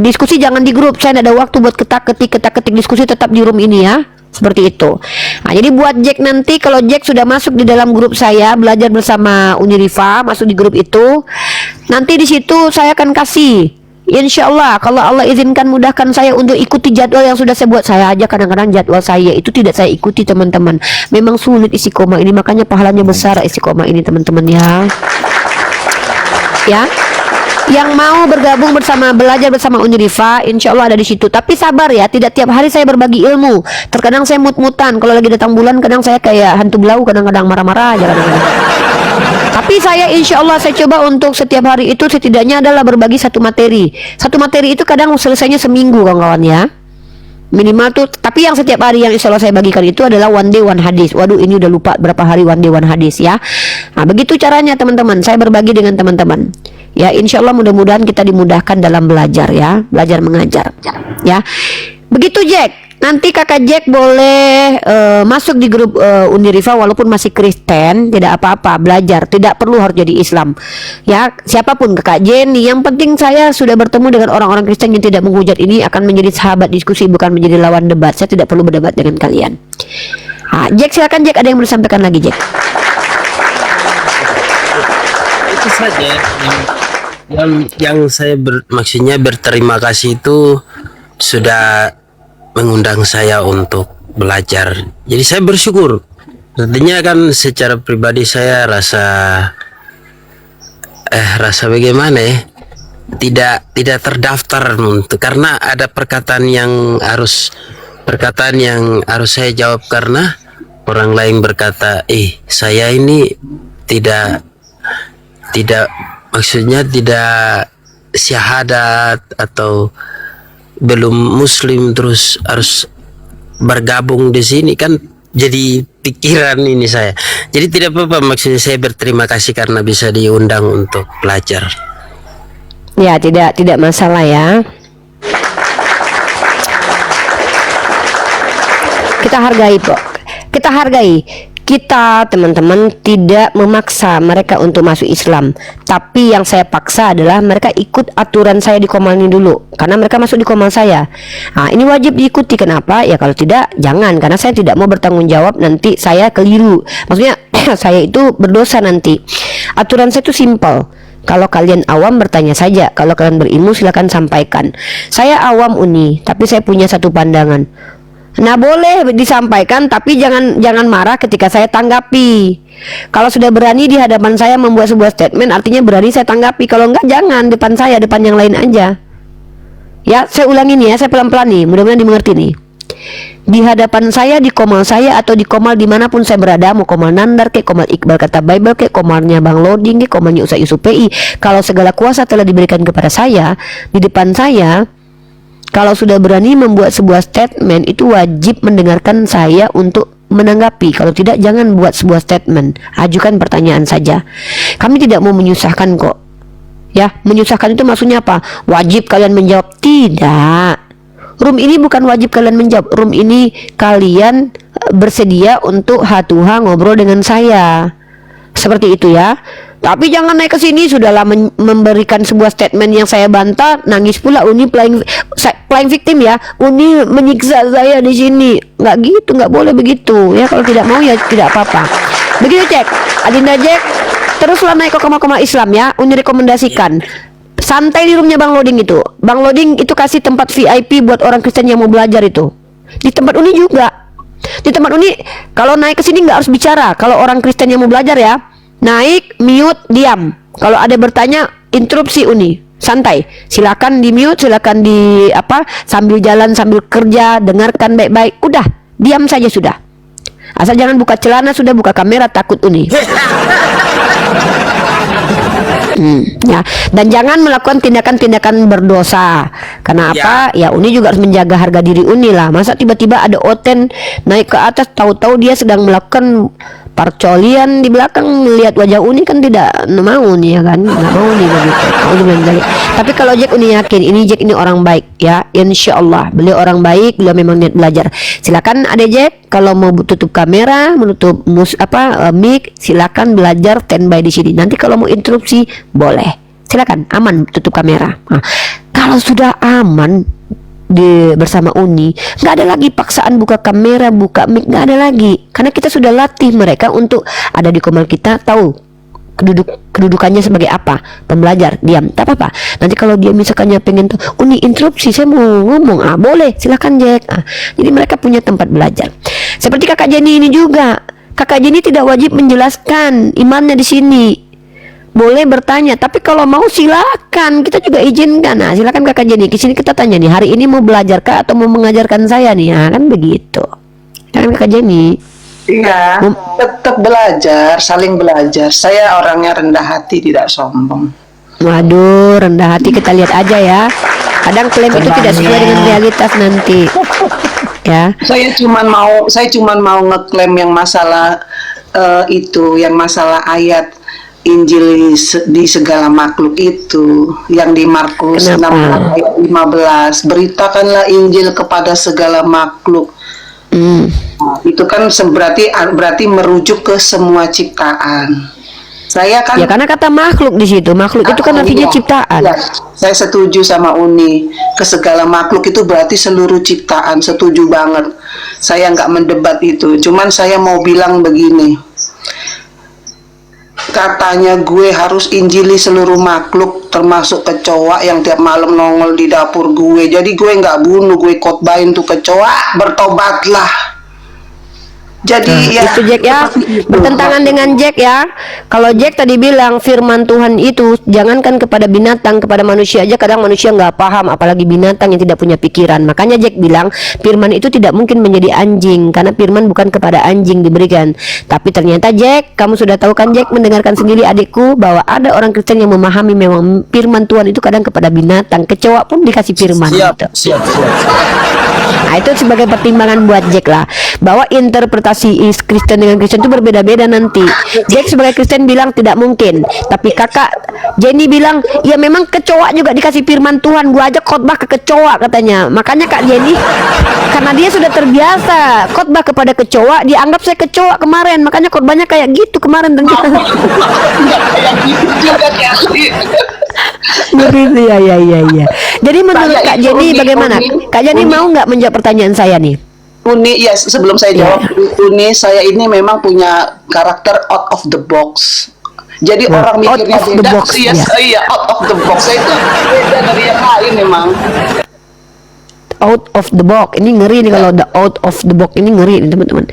[SPEAKER 2] diskusi, jangan di grup. Saya tidak ada waktu buat ketik diskusi, tetap di room ini ya. Seperti itu. Nah, jadi buat Jack nanti, kalau Jack sudah masuk di dalam grup saya belajar bersama Unirifa, masuk di grup itu, nanti di situ saya akan kasih, insya Allah kalau Allah izinkan, mudahkan saya untuk ikuti jadwal yang sudah saya buat. Saya aja kadang-kadang jadwal saya itu tidak saya ikuti teman-teman. Memang sulit istiqomah ini, makanya pahalanya besar istiqomah ini teman-teman ya. Ya. Yang mau bergabung bersama belajar bersama Unirifa, insya Allah ada di situ. Tapi sabar ya, tidak tiap hari saya berbagi ilmu. Terkadang saya mut-mutan. Kalau lagi datang bulan, kadang saya kayak hantu belau, kadang-kadang marah-marah aja kadang-kadang. Tapi saya insya Allah saya coba untuk setiap hari itu setidaknya adalah berbagi satu materi. Satu materi itu kadang selesainya seminggu kawan-kawan ya. Minimal tuh, tapi yang setiap hari yang insya Allah saya bagikan itu adalah one day one hadis. Waduh, ini udah lupa berapa hari one day one hadis ya. Nah, begitu caranya teman-teman. Saya berbagi dengan teman-teman. Ya, insya Allah mudah-mudahan kita dimudahkan dalam belajar ya, belajar mengajar ya. Begitu Jack, nanti kakak Jack boleh masuk di grup Unirifa walaupun masih Kristen, tidak apa-apa, belajar, tidak perlu harus jadi Islam ya. Siapapun kakak Jenny, yang penting saya sudah bertemu dengan orang-orang Kristen yang tidak menghujat, ini akan menjadi sahabat diskusi, bukan menjadi lawan debat. Saya tidak perlu berdebat dengan kalian. Nah, Jack silakan Jack, ada yang mau disampaikan lagi Jack?
[SPEAKER 4] Itu saja yang saya maksudnya berterima kasih itu sudah mengundang saya untuk belajar. Jadi saya bersyukur. Artinya kan secara pribadi saya rasa bagaimana ya? Tidak terdaftar untuk, karena ada perkataan yang harus perkataan yang harus saya jawab karena orang lain berkata, saya ini tidak maksudnya tidak syahadat atau belum muslim terus harus bergabung di sini, kan jadi pikiran ini saya. Jadi tidak apa-apa, maksudnya saya berterima kasih karena bisa diundang untuk belajar.
[SPEAKER 2] Ya, tidak masalah ya. Kita hargai, Pak. Kita hargai. Kita teman-teman tidak memaksa mereka untuk masuk Islam. Tapi yang saya paksa adalah mereka ikut aturan saya di Komal ini dulu, karena mereka masuk di Komal saya. Nah, ini wajib diikuti. Kenapa? Ya kalau tidak jangan, karena saya tidak mau bertanggung jawab nanti saya keliru. Maksudnya saya itu berdosa nanti. Aturan saya itu simpel. Kalau kalian awam bertanya saja, kalau kalian berilmu silakan sampaikan. Saya awam Uni, tapi saya punya satu pandangan. Nah, boleh disampaikan, tapi jangan marah ketika saya tanggapi. Kalau sudah berani di hadapan saya membuat sebuah statement, artinya berani saya tanggapi. Kalau enggak, jangan depan saya, depan yang lain aja. Ya, saya ulangi nih ya, saya pelan-pelan nih, mudah-mudahan dimengerti nih. Di hadapan saya, di Komal saya, atau di Komal dimanapun saya berada, mau Komal Nandar ke Komal Iqbal Kata Bible ke Komalnya Bang Loding ke Komalnya Ustaz Yusuf PI, kalau segala kuasa telah diberikan kepada saya, di depan saya, kalau sudah berani membuat sebuah statement, itu wajib mendengarkan saya untuk menanggapi. Kalau tidak, jangan buat sebuah statement, ajukan pertanyaan saja. Kami tidak mau menyusahkan kok. Ya, menyusahkan itu maksudnya apa? Wajib kalian menjawab? Tidak. Room ini bukan wajib kalian menjawab. Room ini kalian bersedia untuk hatuha ngobrol dengan saya. Seperti itu ya. Tapi jangan naik ke sini, sudahlah memberikan sebuah statement yang saya bantah, nangis pula Uni playing victim ya. Uni menyiksa saya di sini. Nggak gitu, nggak boleh begitu ya. Kalau tidak mau ya tidak apa-apa. Begitu Jack, Adinda Jack, teruslah naik ke Komal Islam ya. Uni rekomendasikan santai di roomnya Bang Loding itu. Bang Loding itu kasih tempat VIP buat orang Kristen yang mau belajar itu. Di tempat Uni juga. Di tempat Uni kalau naik ke sini nggak harus bicara. Kalau orang Kristen yang mau belajar ya, naik, mute, diam. Kalau ada bertanya, interupsi Uni. Santai. Silakan di mute, silakan di sambil jalan, sambil kerja, dengarkan baik-baik. Udah, diam saja sudah. Asal jangan buka celana, sudah buka kamera, takut Uni. Ya, dan jangan melakukan tindakan-tindakan berdosa. Karena apa? Ya Uni juga harus menjaga harga diri Uni lah. Masa tiba-tiba ada Oten naik ke atas, tahu-tahu dia sedang melakukan parcolian di belakang, melihat wajah Uni, kan tidak mau nih ya kan, nggak mau nih begitu. Tapi kalau Jack Uni yakin ini Jack ini orang baik ya, insya Allah beliau orang baik, beliau memang niat belajar. Silakan ada Jack, kalau mau tutup kamera, menutup mic, silakan belajar standby di sini. Nanti kalau mau interupsi boleh, silakan, aman tutup kamera. Nah, kalau sudah aman bersama Uni, nggak ada lagi paksaan buka kamera, buka mic, nggak ada lagi, karena kita sudah latih mereka untuk ada di Komal kita, tahu kedudukannya sebagai apa, pembelajar, diam, tak apa-apa. Nanti kalau dia misalkannya pengen tuh Uni interupsi, saya mau ngomong, boleh, silakan Jack. Jadi mereka punya tempat belajar. Seperti kakak Jenny ini juga, kakak Jenny tidak wajib menjelaskan imannya di sini. Boleh bertanya, tapi kalau mau silakan, kita juga izinkan. Nah, silakan kakak Jenny, di sini kita tanya nih, hari ini mau belajar kah atau mau mengajarkan saya nih? Nah, kan begitu. Kan kakak Jenny.
[SPEAKER 1] Iya, tetap belajar, saling belajar. Saya orangnya rendah hati, tidak sombong.
[SPEAKER 2] Waduh, rendah hati, kita lihat aja ya. Kadang klaim itu tidak sesuai dengan realitas nanti. Ya.
[SPEAKER 1] Saya cuman mau ngeklaim yang masalah yang masalah ayat Injil di segala makhluk itu, yang di Markus 6 ayat 15, beritakanlah Injil kepada segala makhluk. Nah, itu kan berarti merujuk ke semua ciptaan. Saya kan
[SPEAKER 2] ya, karena kata makhluk di situ, makhluk itu kan artinya ciptaan.
[SPEAKER 1] Ya, saya setuju sama Uni, ke segala makhluk itu berarti seluruh ciptaan, setuju banget. Saya nggak mendebat itu, cuman saya mau bilang begini. Katanya gue harus injili seluruh makhluk, termasuk kecoa yang tiap malam nongol di dapur gue. Jadi gue nggak bunuh, gue khotbahin tuh kecoa, bertobatlah. Jadi ya
[SPEAKER 2] Itu Jack ya,
[SPEAKER 1] seperti itu.
[SPEAKER 2] bertentangan dengan Jack ya. Kalau Jack tadi bilang firman Tuhan itu jangankan kepada binatang, kepada manusia aja kadang manusia nggak paham, apalagi binatang yang tidak punya pikiran. Makanya Jack bilang firman itu tidak mungkin menjadi anjing, karena firman bukan kepada anjing diberikan. Tapi ternyata Jack, kamu sudah tahu kan Jack, mendengarkan sendiri adikku bahwa ada orang Kristen yang memahami memang firman Tuhan itu kadang kepada binatang, kecoa pun dikasih firman gitu.
[SPEAKER 5] Siap.
[SPEAKER 2] Nah, itu sebagai pertimbangan buat Jack lah, bahwa interpretasi Kristen dengan Kristen itu berbeda-beda nanti. Jack sebagai Kristen bilang tidak mungkin, tapi kakak Jenny bilang ya memang kecoa juga dikasih firman Tuhan. Gua aja khotbah ke kecoa katanya. Makanya Kak Jenny, karena dia sudah terbiasa khotbah kepada kecoa, dia anggap saya kecoa kemarin, makanya khotbahnya kayak gitu kemarin ternyata.
[SPEAKER 1] Enggak kayak gitu juga Kelly.
[SPEAKER 2] Begitu ya. Jadi menurut
[SPEAKER 1] Saya
[SPEAKER 2] Kak
[SPEAKER 1] itu
[SPEAKER 2] Jenny
[SPEAKER 1] unik,
[SPEAKER 2] bagaimana?
[SPEAKER 1] unik,
[SPEAKER 2] Kak Jenny
[SPEAKER 1] unik.
[SPEAKER 2] mau nggak menjawab pertanyaan saya nih?
[SPEAKER 1] Uni, ya sebelum saya jawab, Uni, saya ini memang punya karakter out of the box. Jadi
[SPEAKER 2] Nah,
[SPEAKER 1] orang
[SPEAKER 2] out
[SPEAKER 1] mikirnya
[SPEAKER 2] of the
[SPEAKER 1] beda,
[SPEAKER 2] box,
[SPEAKER 1] iya,
[SPEAKER 2] ya.
[SPEAKER 1] iya, out of the box. Saya itu beda dari yang lain memang.
[SPEAKER 2] Out of the box ini ngeri nih, kalau the out of the box ini ngeri nih teman-teman.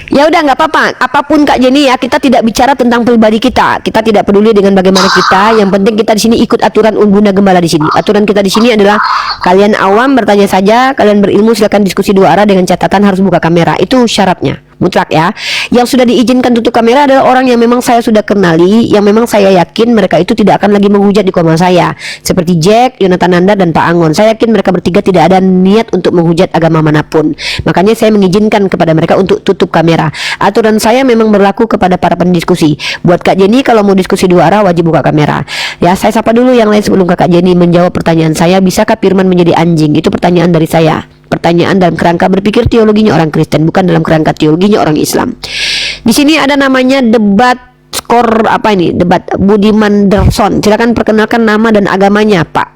[SPEAKER 2] Ya udah nggak apa-apa, apapun Kak Jenny ya, kita tidak bicara tentang pribadi kita tidak peduli dengan bagaimana kita. Yang penting kita di sini ikut aturan Bunda Gembala di sini. Aturan kita di sini adalah kalian awam bertanya saja, kalian berilmu silakan diskusi dua arah dengan catatan harus buka kamera, itu syaratnya mutlak ya. Yang sudah diizinkan tutup kamera adalah orang yang memang saya sudah kenali, yang memang saya yakin mereka itu tidak akan lagi menghujat di koma saya, seperti Jack, Yonatan Nanda, dan Pak Angon. Saya yakin mereka bertiga tidak ada niat untuk menghujat agama manapun. Makanya saya mengizinkan kepada mereka untuk tutup kamera. Aturan saya memang berlaku kepada para pendiskusi. Buat Kak Jenny, kalau mau diskusi dua arah wajib buka kamera. Ya, saya sapa dulu yang lain sebelum Kak Jenny menjawab pertanyaan saya. Bisakah firman menjadi anjing? Itu pertanyaan dari saya. Pertanyaan dalam kerangka berpikir teologinya orang Kristen, bukan dalam kerangka teologinya orang Islam. Di sini ada namanya debat skor apa ini? Debat Budiman Derson. Silakan perkenalkan nama dan agamanya, Pak.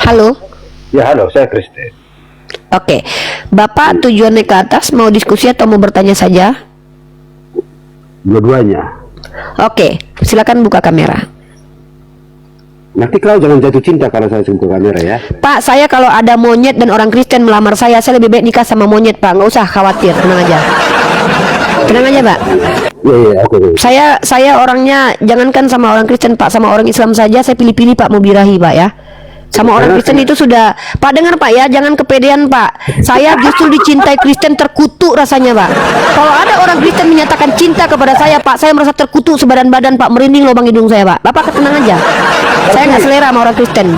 [SPEAKER 2] Halo.
[SPEAKER 5] Ya halo, saya Kristen.
[SPEAKER 2] Oke. Bapak tujuannya ke atas mau diskusi atau mau bertanya saja?
[SPEAKER 5] Dua-duanya.
[SPEAKER 2] Oke, silakan buka kamera.
[SPEAKER 5] Nanti kau jangan jatuh cinta kalau saya sentuh kamera ya.
[SPEAKER 2] Pak, saya kalau ada monyet dan orang Kristen melamar saya lebih baik nikah sama monyet, Pak. Nggak usah khawatir, tenang aja. Tenang aja, Pak.
[SPEAKER 5] Iya, oke.
[SPEAKER 2] Saya orangnya jangankan sama orang Kristen, Pak, sama orang Islam saja saya pilih-pilih, Pak, mau birahi, Pak ya. Sama orang Kristen itu sudah, Pak, dengar Pak ya, jangan kepedean Pak. Saya justru dicintai Kristen terkutuk rasanya, Pak. Kalau ada orang Kristen menyatakan cinta kepada saya, Pak, saya merasa terkutuk sebadan-badan, Pak, merinding lubang hidung saya, Pak. Bapak tenang aja. Saya nggak selera sama orang Kristen.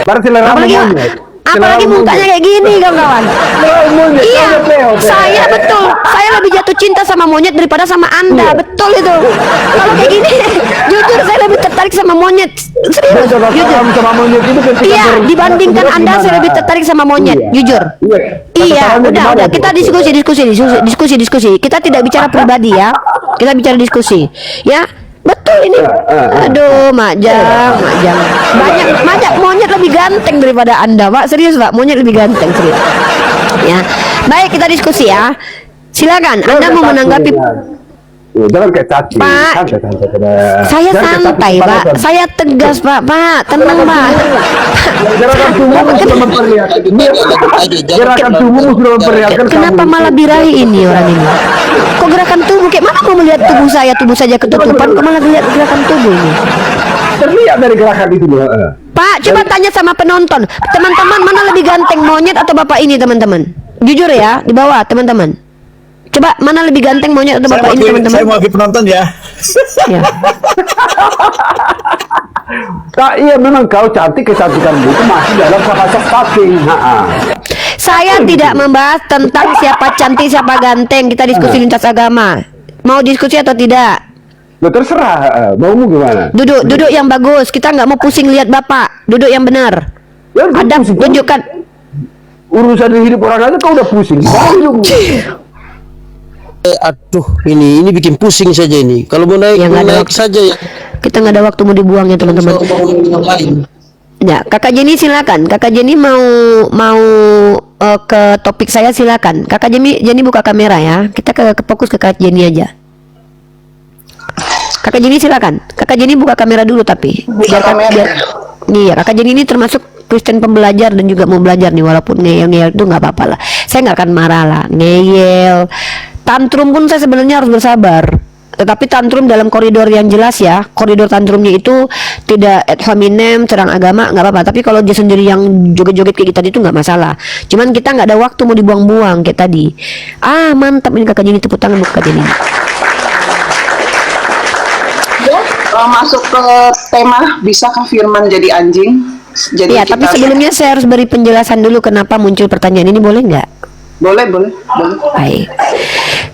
[SPEAKER 5] Berarti selera
[SPEAKER 2] Apalagi
[SPEAKER 5] monyet.
[SPEAKER 2] apalagi mukanya kayak gini, kawan-kawan. Iya, saya betul. Saya lebih jatuh cinta sama monyet daripada sama Anda. Betul itu. Kalau kayak gini, jujur saya lebih tertarik sama monyet. Serius, jujur.
[SPEAKER 5] Sama monyet itu ketika
[SPEAKER 2] Iya, dibandingkan Anda saya lebih tertarik sama monyet, jujur. Iya, udah, kita diskusi. Kita tidak bicara pribadi ya. Kita bicara diskusi. Ya, betul ini. Aduh, Majang. Banyak monyet lebih ganteng daripada Anda, Pak. Serius, Pak. Monyet lebih ganteng, serius. Ya. Baik, kita diskusi ya. Silakan, Anda mau menanggapi.
[SPEAKER 5] Jangan kayak caci.
[SPEAKER 2] Pak, saya santai, Pak. Saya tegas, Pak. Pak, tenang, Pak.
[SPEAKER 5] Gerakan tubuhmu sudah memperlihatkan. Gerakan tubuhmu sudah memperlihatkan.
[SPEAKER 2] Kenapa malah birahi ini orang ini? Kok gerakan tubuh? Kayak mana mau melihat tubuh saya? Tubuh saja ketutupan. Kok malah lihat gerakan tubuh ini?
[SPEAKER 5] Terlihat dari gerakan itu.
[SPEAKER 2] Pak, coba tanya sama penonton. Teman-teman, mana lebih ganteng, monyet atau bapak ini, teman-teman? Jujur ya, di bawah, teman-teman. Coba mana lebih ganteng, monyet atau bapak ini, teman-teman?
[SPEAKER 6] Saya mau penonton ya.
[SPEAKER 2] Ya.
[SPEAKER 5] Iya memang kau cantik, kecantikanmu itu masih dalam proses stalking.
[SPEAKER 2] Saya tidak membahas tentang siapa cantik, siapa ganteng. Kita diskusi lintas agama. Mau diskusi atau tidak?
[SPEAKER 5] Terserah, maumu gimana?
[SPEAKER 2] Duduk yang bagus. Kita nggak mau pusing lihat bapak. Duduk yang benar.
[SPEAKER 5] Ya,
[SPEAKER 2] Ada
[SPEAKER 5] pusing.
[SPEAKER 2] tunjukkan.
[SPEAKER 5] Urusan hidup orang aja kau udah pusing.
[SPEAKER 4] Aduh, ini bikin pusing saja ini. Kalau mau naik,
[SPEAKER 2] Ya, nggak ada
[SPEAKER 4] naik
[SPEAKER 2] waktu.
[SPEAKER 4] saja ya.
[SPEAKER 2] Kita nggak ada waktu mau dibuang ya, teman-teman. Ya, Kakak Jenny silakan. Kakak Jenny mau ke topik saya silakan. Kakak Jenny buka kamera ya. Kita ke fokus ke Kakak Jenny aja. Kakak Jenny silakan. Kakak Jenny buka kamera dulu tapi. Iya, Kakak Jenny ini termasuk Kristen pembelajar dan juga mau belajar nih, walaupun ngeyel-ngeyel itu nggak apa-apa lah. saya nggak akan marah lah, ngeyel, tantrum pun saya sebenarnya harus bersabar. Tetapi tantrum dalam koridor yang jelas ya, koridor tantrumnya itu tidak ad hominem, serang agama, nggak apa-apa. Tapi kalau dia sendiri yang joget-joget kayak tadi itu nggak masalah. Cuman kita nggak ada waktu mau dibuang-buang kayak tadi. Mantap ini kakak Jenny, tepuk tangan buat kakak Jenny.
[SPEAKER 1] Masuk ke tema, bisakah firman jadi anjing? Jadi
[SPEAKER 2] Ya, tapi sebelumnya saya harus beri penjelasan dulu kenapa muncul pertanyaan ini, boleh nggak?
[SPEAKER 1] boleh.
[SPEAKER 2] Baik.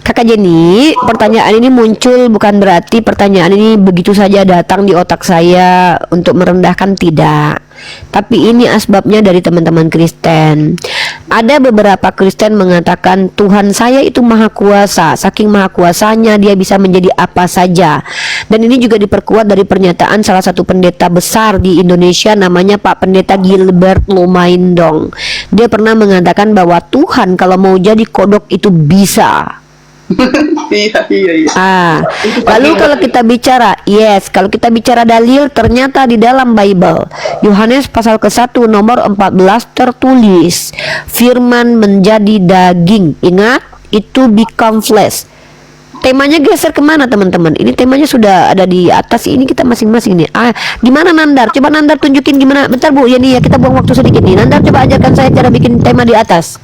[SPEAKER 2] Kakak Jenny, pertanyaan ini muncul bukan berarti pertanyaan ini begitu saja datang di otak saya untuk merendahkan, tidak. Tapi ini asbabnya dari teman-teman Kristen. Ada beberapa Kristen mengatakan Tuhan saya itu maha kuasa, saking maha kuasanya dia bisa menjadi apa saja. Dan ini juga diperkuat dari pernyataan salah satu pendeta besar di Indonesia, namanya Pak Pendeta Gilbert Lumaindong. Dia pernah mengatakan bahwa Tuhan kalau mau jadi kodok itu bisa.
[SPEAKER 1] Iya.
[SPEAKER 2] Lalu kalau kita bicara, kalau kita bicara dalil, ternyata di dalam Bible Yohanes pasal ke-1 nomor 14 tertulis firman menjadi daging. Ingat, itu become flesh. Temanya geser kemana teman-teman? Ini temanya sudah ada di atas, ini kita masing-masing nih. Gimana Nandar? Coba Nandar tunjukin gimana. Bentar Bu, ya nih ya, kita buang waktu sedikit nih. Nandar coba ajarkan saya cara bikin tema di atas.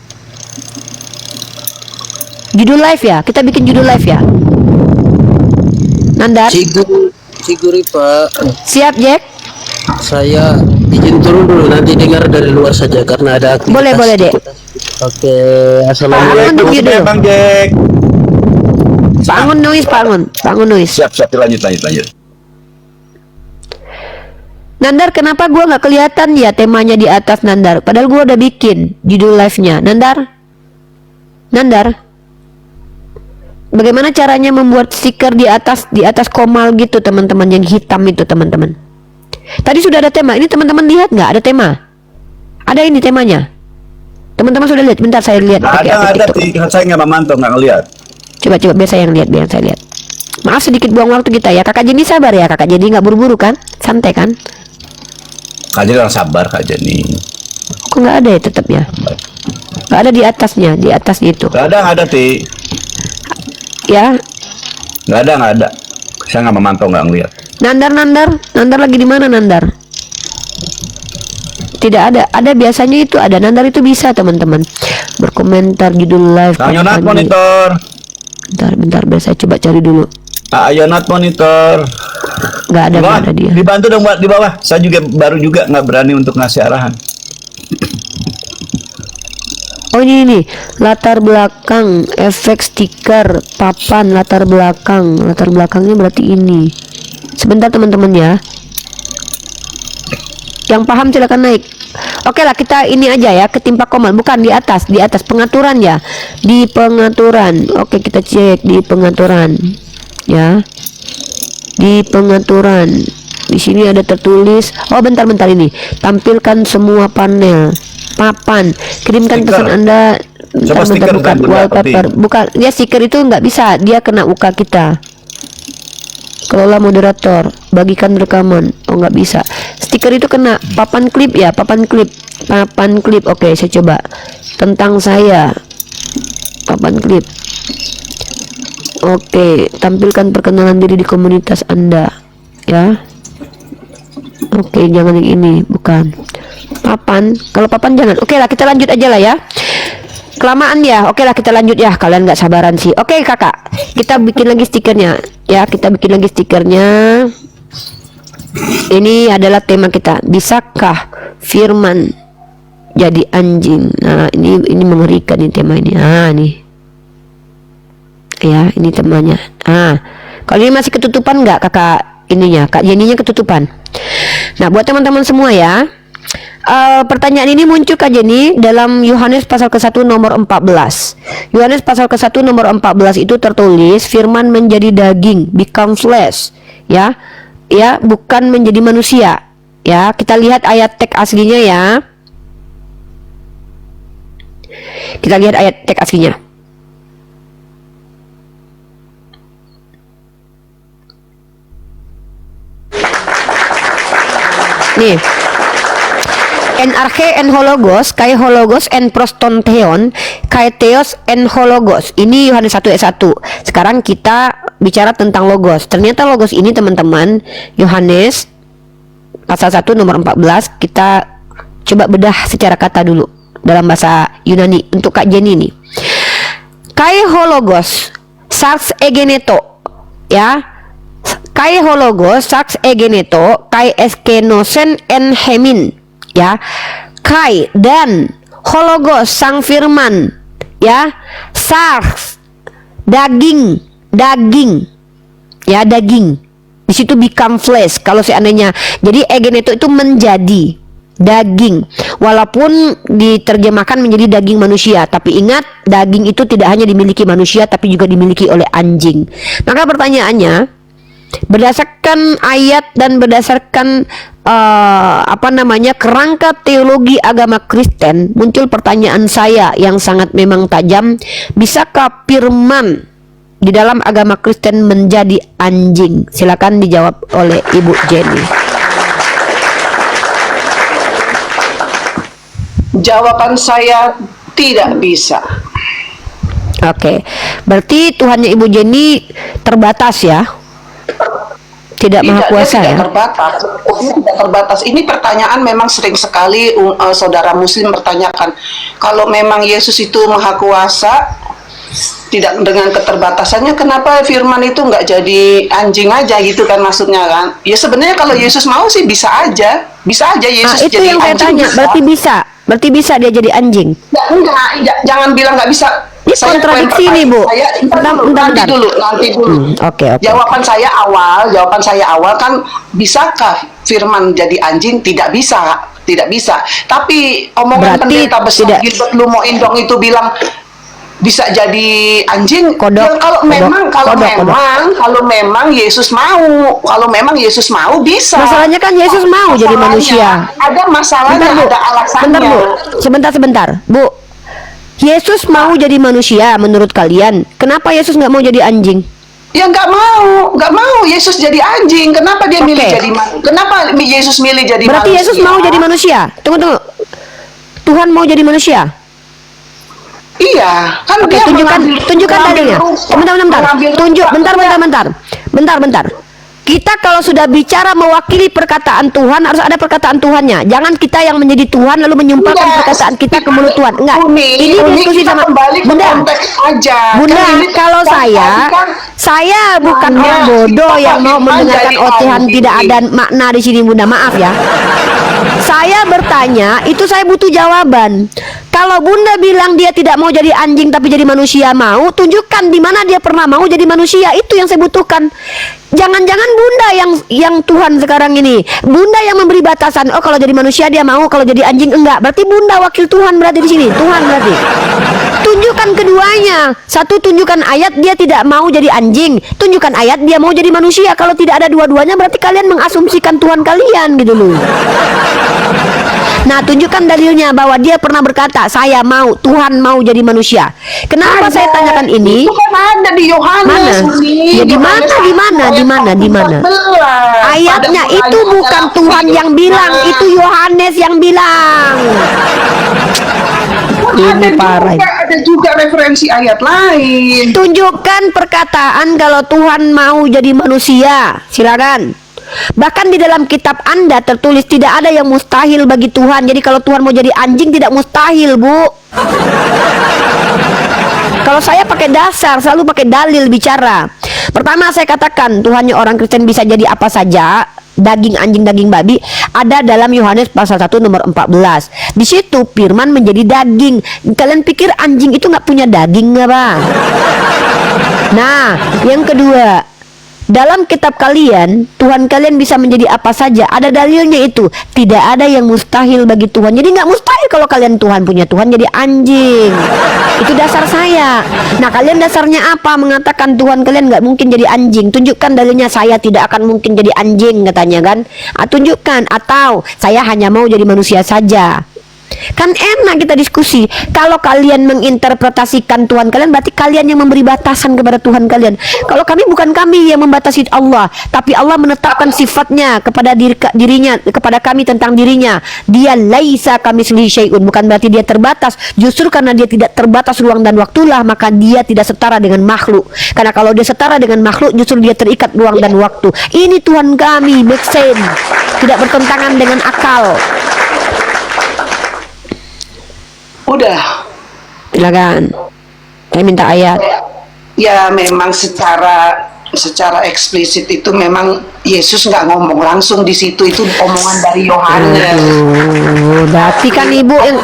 [SPEAKER 2] Judul live ya, kita bikin judul live ya. Nandar,
[SPEAKER 4] Ciguri Pak,
[SPEAKER 2] siap Jack?
[SPEAKER 4] saya izin turun dulu, nanti dengar dari luar saja karena ada aktivitas.
[SPEAKER 2] Boleh Dek.
[SPEAKER 4] Oke,
[SPEAKER 2] Bangun
[SPEAKER 4] assalamualaikum.
[SPEAKER 2] dulu dulu.
[SPEAKER 5] Bang Jack.
[SPEAKER 2] Bangun noise.
[SPEAKER 5] Siap, lanjut.
[SPEAKER 2] Nandar, kenapa gua nggak kelihatan ya temanya di atas Nandar? Padahal gua udah bikin judul live-nya. Nandar, bagaimana caranya membuat stiker di atas komal gitu teman-teman, yang hitam itu teman-teman? Tadi sudah ada tema. Ini teman-teman lihat nggak ada tema? Ada ini temanya. Teman-teman sudah lihat? Bentar saya lihat.
[SPEAKER 5] Ada, saya nggak memantau, nggak ngeliat.
[SPEAKER 2] Coba biar saya yang lihat, biar saya lihat. Maaf sedikit buang waktu kita ya. Kakak Jenny sabar ya, kakak Jenny nggak buru-buru kan? Santai kan?
[SPEAKER 5] Kak Jenny orang sabar, Kak Jenny.
[SPEAKER 2] Kok nggak ada ya tetap ya? Nggak ada di atasnya itu.
[SPEAKER 5] Nggak ada, Ti.
[SPEAKER 2] Ya,
[SPEAKER 5] Nggak ada. Saya nggak memantau, nggak ngeliat.
[SPEAKER 2] Nandar lagi di mana Nandar? Tidak ada. Ada biasanya itu ada. Nandar itu bisa teman-teman berkomentar judul live.
[SPEAKER 5] Kang Yonat monitor.
[SPEAKER 2] Bentar, biar saya coba cari dulu.
[SPEAKER 5] Yonat monitor.
[SPEAKER 2] Nggak ada dia.
[SPEAKER 5] Dibantu dong buat di bawah. Saya juga baru nggak berani untuk ngasih arahan.
[SPEAKER 2] Oh ini latar belakang, efek stiker, papan latar belakangnya berarti ini. Sebentar teman-teman ya. Yang paham silakan naik. Oke lah, kita ini aja ya, ketimpa komal, bukan di atas pengaturan ya, di pengaturan. Oke, kita cek di pengaturan ya, di pengaturan. Di sini ada tertulis. Oh bentar ini. Tampilkan semua panel. Papan, kirimkan pesan Anda. Bentar, bukan wallpaper, bukan ya, stiker itu nggak bisa, dia kena UK kita. Kelola moderator, bagikan rekaman. Oh nggak bisa, stiker itu kena. Papan klip ya, papan klip. Oke, saya coba tentang saya, papan klip. Oke, tampilkan perkenalan diri di komunitas Anda ya. Oke, jangan yang ini, bukan papan. Kalau papan jangan. Oke lah, kita lanjut aja lah ya. Kelamaan ya. Oke lah, kita lanjut ya. Kalian nggak sabaran sih. Oke kakak, kita bikin lagi stikernya ya. Ini adalah tema kita. Bisakah firman jadi anjing? Nah ini mengerikan nih tema ini. Nih ya, ini temanya. Kalau ini masih ketutupan nggak kakak ininya, Kak Jenny-nya ketutupan. Nah buat teman-teman semua ya, pertanyaan ini muncul Kak Jenny dalam Yohanes pasal ke-1 nomor 14. Yohanes pasal ke-1 nomor 14 itu tertulis firman menjadi daging, become flesh ya, bukan menjadi manusia ya. Kita lihat ayat teks aslinya ya. Kita lihat ayat teks aslinya. Nih, en arche en hologos, kai hologos en prostontheon, kai theos en hologos. Ini Yohanes 1 ayat 1. Sekarang kita bicara tentang logos. Ternyata logos ini teman-teman, Yohanes pasal 1 nomor 14, kita coba bedah secara kata dulu dalam bahasa Yunani untuk Kak Jenny ini. Kai hologos sarx egeneto, ya. Kai hologos sarx egeneto, kai eskenosen en hemin, ya. Kai dan hologos sang firman, ya. Sarx daging, ya, daging. Di situ become flesh kalau seandainya. Jadi egeneto itu menjadi daging, walaupun diterjemahkan menjadi daging manusia, tapi ingat, daging itu tidak hanya dimiliki manusia tapi juga dimiliki oleh anjing. Maka pertanyaannya, berdasarkan ayat dan berdasarkan kerangka teologi agama Kristen, muncul pertanyaan saya yang sangat memang tajam. Bisakah firman di dalam agama Kristen menjadi anjing? Silakan dijawab oleh Ibu Jenny.
[SPEAKER 1] Jawaban saya tidak bisa.
[SPEAKER 2] Oke, berarti Tuhannya Ibu Jenny terbatas ya? Tidak maha kuasa ya?
[SPEAKER 1] Terbatas. Dia tidak terbatas. Ini pertanyaan memang sering sekali saudara Muslim bertanyakan. Kalau memang Yesus itu maha kuasa, tidak dengan keterbatasannya, kenapa firman itu nggak jadi anjing aja gitu kan maksudnya kan? Ya sebenarnya kalau Yesus mau sih bisa aja Yesus
[SPEAKER 2] itu
[SPEAKER 1] jadi
[SPEAKER 2] yang saya
[SPEAKER 1] anjing.
[SPEAKER 2] tanya. Berarti bisa dia jadi anjing?
[SPEAKER 1] Ya, enggak, jangan bilang nggak bisa.
[SPEAKER 2] Ini kontradiksi nih, Bu.
[SPEAKER 1] Nanti dulu.
[SPEAKER 2] Oke.
[SPEAKER 1] Jawaban saya awal kan, bisakah firman jadi anjing? Tidak bisa. Tapi omongan
[SPEAKER 2] Berarti
[SPEAKER 1] pendeta besar Gilbert Lumo Indong itu bilang bisa jadi anjing.
[SPEAKER 2] Kodok.
[SPEAKER 1] Kalau memang Yesus mau bisa.
[SPEAKER 2] Masalahnya kan Yesus mau jadi manusia.
[SPEAKER 1] Ada masalahnya, ada alasannya.
[SPEAKER 2] Bu. Sebentar, Bu. Yesus mau jadi manusia menurut kalian. Kenapa Yesus nggak mau jadi anjing?
[SPEAKER 1] Ya nggak mau Yesus jadi anjing. Kenapa dia milih jadi Kenapa Yesus milih jadi
[SPEAKER 2] Berarti
[SPEAKER 1] manusia?
[SPEAKER 2] Yesus mau jadi manusia. Tunggu. Tuhan mau jadi manusia.
[SPEAKER 1] Iya, kan
[SPEAKER 2] Oke,
[SPEAKER 1] dia
[SPEAKER 2] tunjukkan dalilnya. Bentar. Kita kalau sudah bicara mewakili perkataan Tuhan, harus ada perkataan Tuhannya. Jangan kita yang menjadi Tuhan lalu menyumpahkan perkataan kita ke mulut Tuhan. Enggak. Ini diskusi sama Bunda. Bunda, kalau saya bukan orang bodoh yang mau mendengarkan ocehan tidak ada makna di sini, Bunda. Maaf ya. Saya bertanya, itu saya butuh jawaban. Kalau Bunda bilang dia tidak mau jadi anjing tapi jadi manusia mau, tunjukkan di mana dia pernah mau jadi manusia. Itu yang saya butuhkan. Jangan-jangan Bunda yang Tuhan sekarang ini. Bunda yang memberi batasan. Oh, kalau jadi manusia dia mau, kalau jadi anjing enggak. Berarti Bunda wakil Tuhan berarti di sini. Tuhan berarti. Tunjukkan keduanya. Satu, tunjukkan ayat dia tidak mau jadi anjing. Tunjukkan ayat dia mau jadi manusia. Kalau tidak ada dua-duanya berarti kalian mengasumsikan Tuhan kalian gitu loh. Nah, tunjukkan dalilnya bahwa dia pernah berkata, saya mau, Tuhan mau jadi manusia. Kenapa saya tanyakan ini?
[SPEAKER 1] Itu kan ada di Yohanes.
[SPEAKER 2] Ya di mana? Ayatnya itu bukan Tuhan yang bilang, itu Yohanes yang bilang. Ini parah.
[SPEAKER 1] Ada juga referensi ayat lain.
[SPEAKER 2] Tunjukkan perkataan kalau Tuhan mau jadi manusia. Silakan. Bahkan di dalam kitab Anda tertulis tidak ada yang mustahil bagi Tuhan. Jadi kalau Tuhan mau jadi anjing tidak mustahil, Bu. Kalau saya pakai dasar, selalu pakai dalil bicara. Pertama saya katakan Tuhannya orang Kristen bisa jadi apa saja. Daging anjing, daging babi ada dalam Yohanes pasal 1 nomor 14. Di situ firman menjadi daging. Kalian pikir anjing itu nggak punya daging nggak, Bang? Nah, yang kedua, dalam kitab kalian, Tuhan kalian bisa menjadi apa saja. Ada dalilnya itu. Tidak ada yang mustahil bagi Tuhan. Jadi nggak mustahil kalau kalian Tuhan punya Tuhan jadi anjing. Itu dasar saya. Nah, kalian dasarnya apa? Mengatakan Tuhan kalian nggak mungkin jadi anjing. Tunjukkan dalilnya. Saya tidak akan mungkin jadi anjing katanya kan. Tunjukkan. Atau saya hanya mau jadi manusia saja. Kan enak kita diskusi. Kalau kalian menginterpretasikan Tuhan kalian, berarti kalian yang memberi batasan kepada Tuhan kalian. Kalau kami, bukan kami yang membatasi Allah, tapi Allah menetapkan sifatnya kepada dirinya, kepada kami tentang dirinya. Dia laisa kamitslihi syai'un, bukan berarti dia terbatas. Justru karena dia tidak terbatas ruang dan waktulah, maka dia tidak setara dengan makhluk. Karena kalau dia setara dengan makhluk, justru dia terikat ruang dan waktu. Ini Tuhan kami, make sense, tidak bertentangan dengan akal.
[SPEAKER 1] Udah.
[SPEAKER 2] Silakan. Saya minta ayat.
[SPEAKER 1] Ya memang secara eksplisit itu memang Yesus nggak ngomong langsung di situ, itu omongan dari Yohanes.
[SPEAKER 2] Oh, berarti kan ibu yang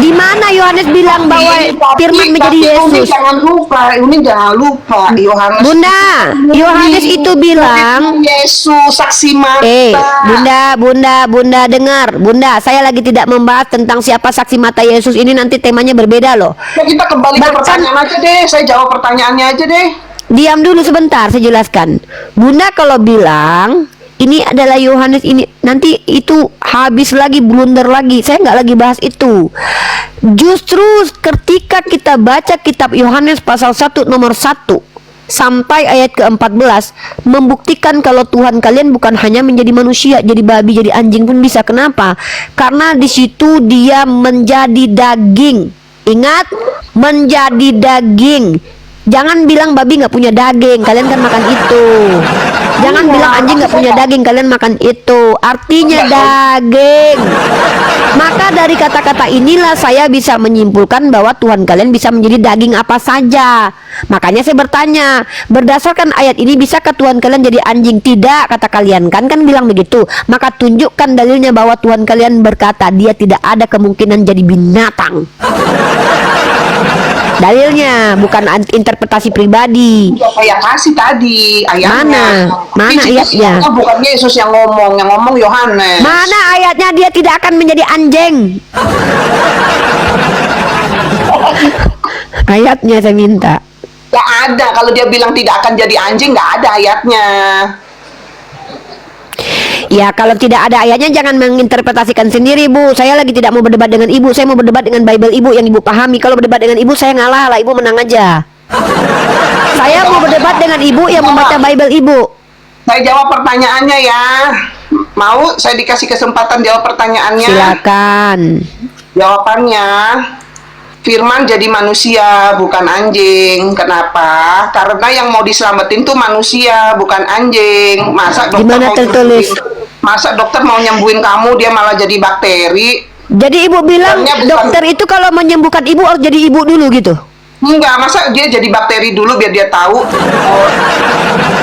[SPEAKER 2] di mana Yohanes bilang bahwa firman menjadi Yesus?
[SPEAKER 1] Uni jangan lupa Yohanes.
[SPEAKER 2] Bunda, Yohanes itu bilang,
[SPEAKER 1] Yesus saksi mata.
[SPEAKER 2] Bunda dengar, Bunda, saya lagi tidak membahas tentang siapa saksi mata Yesus ini, nanti temanya berbeda loh.
[SPEAKER 1] Ya, kita kembali ke pertanyaan aja deh, saya jawab pertanyaannya aja deh.
[SPEAKER 2] Diam dulu sebentar, saya jelaskan. Bunda kalau bilang ini adalah Yohanes ini, nanti itu habis lagi, blunder lagi. Saya nggak lagi bahas itu. Justru ketika kita baca kitab Yohanes pasal 1 nomor 1 sampai ayat ke-14 membuktikan kalau Tuhan kalian bukan hanya menjadi manusia, jadi babi, jadi anjing pun bisa. Kenapa? Karena di situ dia menjadi daging. Ingat, menjadi daging. Jangan bilang babi nggak punya daging, kalian kan makan itu. Jangan bilang anjing nggak punya daging, kalian makan itu. Artinya daging. Maka dari kata-kata inilah saya bisa menyimpulkan bahwa Tuhan kalian bisa menjadi daging apa saja. Makanya saya bertanya, berdasarkan ayat ini bisakah Tuhan kalian jadi anjing? Tidak, kata kalian kan bilang begitu. Maka tunjukkan dalilnya bahwa Tuhan kalian berkata dia tidak ada kemungkinan jadi binatang. Dalilnya, bukan interpretasi pribadi.
[SPEAKER 1] Udah saya kasih tadi ayatnya.
[SPEAKER 2] Mana ayatnya?
[SPEAKER 1] Bukan Yesus yang ngomong Yohanes.
[SPEAKER 2] Mana ayatnya dia tidak akan menjadi anjing? Ayatnya saya minta.
[SPEAKER 1] Gak ada, kalau dia bilang tidak akan jadi anjing, gak ada ayatnya.
[SPEAKER 2] Ya kalau tidak ada ayatnya jangan menginterpretasikan sendiri, Bu. Saya lagi tidak mau berdebat dengan Ibu. Saya mau berdebat dengan Bible Ibu yang Ibu pahami. Kalau berdebat dengan Ibu saya ngalah lah, Ibu menang aja. Saya mau berdebat dengan Ibu yang membaca Bible Ibu.
[SPEAKER 1] Saya jawab pertanyaannya ya. Mau saya dikasih kesempatan jawab pertanyaannya?
[SPEAKER 2] Silakan.
[SPEAKER 1] Jawabannya, Firman jadi manusia, bukan anjing. Kenapa? Karena yang mau diselamatin tuh manusia, bukan anjing. Masa dokter
[SPEAKER 2] Gimana tertulis?
[SPEAKER 1] Masa dokter mau nyembuhin kamu, dia malah jadi bakteri?
[SPEAKER 2] Jadi Ibu bilang
[SPEAKER 1] Bukan.
[SPEAKER 2] dokter itu kalau menyembuhkan Ibu harus jadi ibu dulu gitu?
[SPEAKER 1] Enggak, masa dia jadi bakteri dulu biar dia tahu?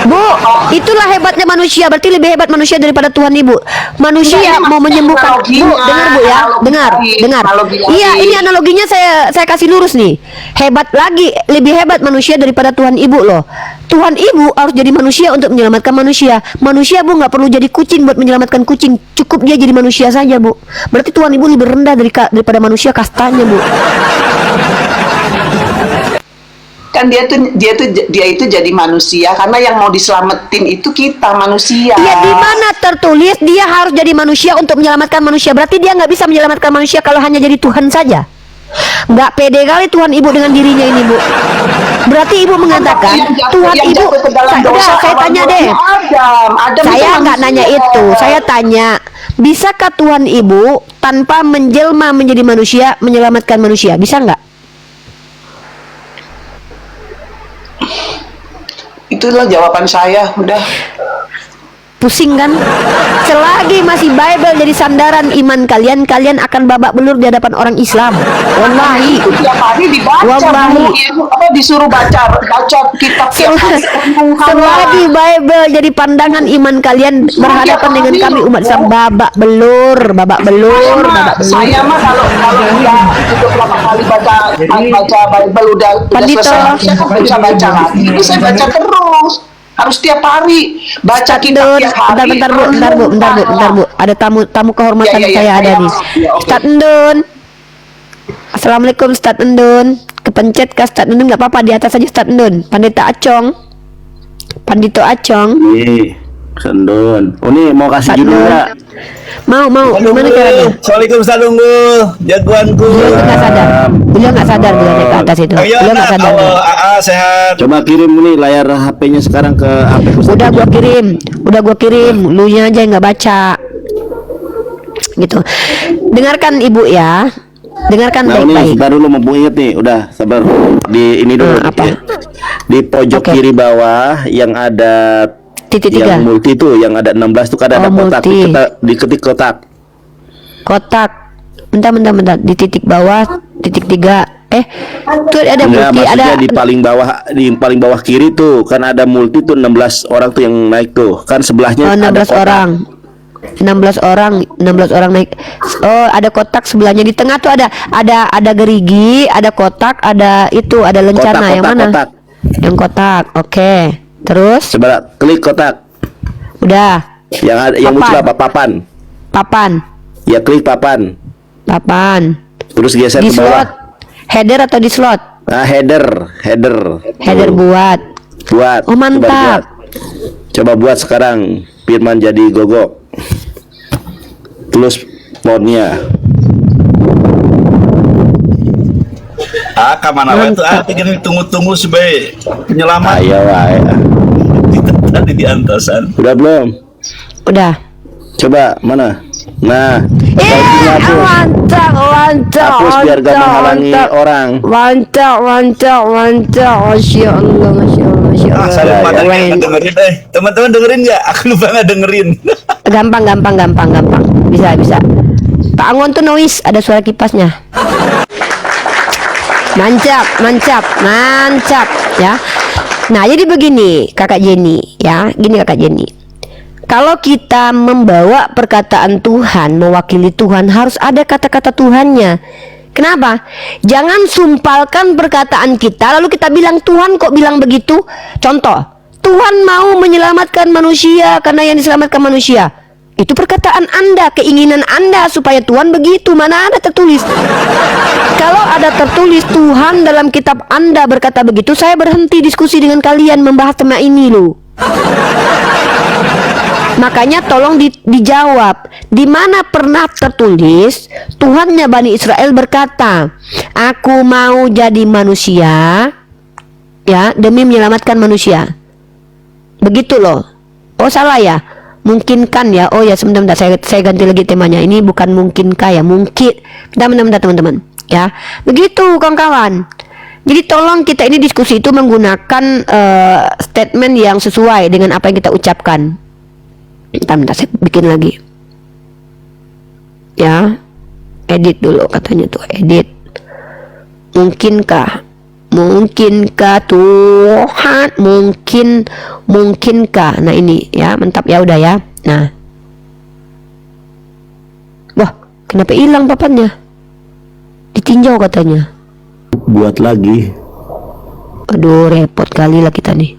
[SPEAKER 2] Bu, itulah hebatnya manusia. Berarti lebih hebat manusia daripada Tuhan Ibu. Manusia
[SPEAKER 1] Enggak,
[SPEAKER 2] mau
[SPEAKER 1] ini
[SPEAKER 2] menyembuhkan. Bu,
[SPEAKER 1] analoginya,
[SPEAKER 2] dengar Bu ya, dengar.
[SPEAKER 1] analogi.
[SPEAKER 2] Iya, ini analoginya saya kasih lurus nih. Hebat lagi, lebih hebat manusia daripada Tuhan Ibu loh. Tuhan Ibu harus jadi manusia untuk menyelamatkan manusia. Manusia Bu nggak perlu jadi kucing buat menyelamatkan kucing. Cukup dia jadi manusia saja Bu. Berarti Tuhan Ibu lebih rendah daripada manusia kastanya Bu.
[SPEAKER 1] Kan dia itu jadi manusia karena yang mau diselamatin itu kita manusia.
[SPEAKER 2] Iya, di mana tertulis dia harus jadi manusia untuk menyelamatkan manusia? Berarti dia nggak bisa menyelamatkan manusia kalau hanya jadi Tuhan saja. Nggak pede kali Tuhan Ibu dengan dirinya ini Bu. Berarti Ibu mengatakan Tuhan Ibu. Saya tanya deh. Saya nggak nanya itu. Saya tanya, bisakah Tuhan Ibu tanpa menjelma menjadi manusia menyelamatkan manusia? Bisa nggak?
[SPEAKER 1] Itulah jawaban saya, udah.
[SPEAKER 2] Pusing kan? Selagi masih Bible jadi sandaran iman kalian, kalian akan babak belur di hadapan orang Islam. Wallahi.
[SPEAKER 1] Tiap hari dibaca,
[SPEAKER 2] Wallahi.
[SPEAKER 1] disuruh baca kitab tiap hari.
[SPEAKER 2] Selagi Bible jadi pandangan iman kalian berhadapan dengan kami umat Islam, babak belur.
[SPEAKER 1] Saya mah kalau dia untuk berapa kali baca Bible udah
[SPEAKER 2] Pandito.
[SPEAKER 1] selesai, saya kan bisa baca lagi. Ini saya baca terus. Harus tiap hari baca kitab tiap hari.
[SPEAKER 2] Bentar Bu. Ada tamu kehormatan saya ada nih. Ustaz Endun. Assalamualaikum Ustaz Endun. Kepencet ke Ustaz Endun nggak apa-apa, di atas saja Ustaz Endun. Pandito Acong.
[SPEAKER 5] Iya. Sendun. Oh, ini mau kasih judul
[SPEAKER 2] Sendun.
[SPEAKER 5] nggak?
[SPEAKER 2] Mau gimana caranya?
[SPEAKER 6] Assalamualaikum Ustaz Unggul, jagoanku.
[SPEAKER 2] Beliau nggak sadar. Beliau nggak sadar beliau naik ke atas itu.
[SPEAKER 6] Ayo
[SPEAKER 2] Beliau nggak
[SPEAKER 6] nak,
[SPEAKER 2] sadar.
[SPEAKER 6] sehat.
[SPEAKER 5] Coba kirim nih layar HP-nya sekarang ke HP Ustaz.
[SPEAKER 2] Udah gua kirim, lu nya aja yang nggak baca. Gitu. Dengarkan Ibu ya. Dengarkan
[SPEAKER 5] Nah, ini
[SPEAKER 2] baik-baik.
[SPEAKER 5] sebentar dulu mumpung inget nih. Udah, sabar. Di ini dulu.
[SPEAKER 2] Apa?
[SPEAKER 5] Di pojok
[SPEAKER 2] Oke.
[SPEAKER 5] kiri bawah yang ada
[SPEAKER 2] Titik
[SPEAKER 5] yang
[SPEAKER 2] 3.
[SPEAKER 5] multi tuh, yang ada 16 tuh kan ada
[SPEAKER 2] Oh,
[SPEAKER 5] kotak.
[SPEAKER 2] multi.
[SPEAKER 5] Diketik kotak.
[SPEAKER 2] Kotak. Bentar. Di titik bawah, titik 3. Tuh ada
[SPEAKER 5] Enggak,
[SPEAKER 2] multi,
[SPEAKER 5] maksudnya
[SPEAKER 2] ada
[SPEAKER 5] di paling bawah kiri tuh kan ada multi tuh 16 orang tuh yang naik tuh. Kan sebelahnya
[SPEAKER 2] oh, 16
[SPEAKER 5] ada kotak.
[SPEAKER 2] orang. 16 orang naik. Oh, ada kotak sebelahnya, di tengah tuh ada gerigi, ada kotak, ada itu, ada lencana. Yang mana?
[SPEAKER 5] Kotak.
[SPEAKER 2] Yang kotak. Oke. Terus
[SPEAKER 5] Coba klik kotak.
[SPEAKER 2] udah
[SPEAKER 5] Yang ada yang muncul apa?
[SPEAKER 2] papan.
[SPEAKER 5] Ya klik papan. Terus geser
[SPEAKER 2] Di
[SPEAKER 5] ke bawah.
[SPEAKER 2] slot. Header atau di slot?
[SPEAKER 5] Ah, header.
[SPEAKER 2] Header
[SPEAKER 5] Tuh.
[SPEAKER 2] buat. Oh, mantap.
[SPEAKER 5] Coba buat sekarang Firman jadi gogok. Terus fontnya.
[SPEAKER 6] Kemana wae tuh? Pengen tunggu sebagai penyelamat.
[SPEAKER 5] Ayo wae.
[SPEAKER 6] Tadi di antasan.
[SPEAKER 5] Udah belum?
[SPEAKER 2] Udah.
[SPEAKER 5] Coba mana? Nah, fontnya hapus.
[SPEAKER 2] Mantap.
[SPEAKER 5] Hapus biar gak menghalangi orang.
[SPEAKER 2] Mantap. Masya Allah.
[SPEAKER 6] Saya lupa
[SPEAKER 2] Keren.
[SPEAKER 6] nggak dengerin. Teman-teman dengerin nggak? Aku lupa nggak dengerin.
[SPEAKER 2] Gampang. Bisa. Pak Angon tuh noise, ada suara kipasnya. Mancap ya. Nah, jadi begini Kakak Jenny ya. Gini Kakak Jenny. Kalau kita membawa perkataan Tuhan, mewakili Tuhan, harus ada kata-kata Tuhannya. Kenapa? Jangan sumpalkan perkataan kita lalu kita bilang Tuhan kok bilang begitu. Contoh, Tuhan mau menyelamatkan manusia karena yang diselamatkan manusia. Itu perkataan Anda, keinginan Anda supaya Tuhan begitu. Mana ada tertulis? Kalau ada tertulis Tuhan dalam kitab Anda berkata begitu, saya berhenti diskusi dengan kalian membahas tema ini loh. Makanya tolong dijawab, di mana pernah tertulis Tuhannya Bani Israel berkata, aku mau jadi manusia ya demi menyelamatkan manusia. Begitu loh. Oh salah ya? Mungkinkan ya. Oh ya sebentar saya ganti lagi temanya. Ini bukan mungkinkah ya, mungkin. Bentar teman-teman ya. Begitu kawan-kawan. Jadi tolong kita ini diskusi itu menggunakan statement yang sesuai dengan apa yang kita ucapkan. Bentar saya bikin lagi ya, edit dulu katanya tuh, edit. Mungkinkah Tuhan, mungkinkah. Nah ini ya, mantap ya, udah ya. Nah, wah kenapa hilang papannya, ditinjau katanya.
[SPEAKER 5] Buat lagi.
[SPEAKER 2] Aduh repot kali lah kita nih.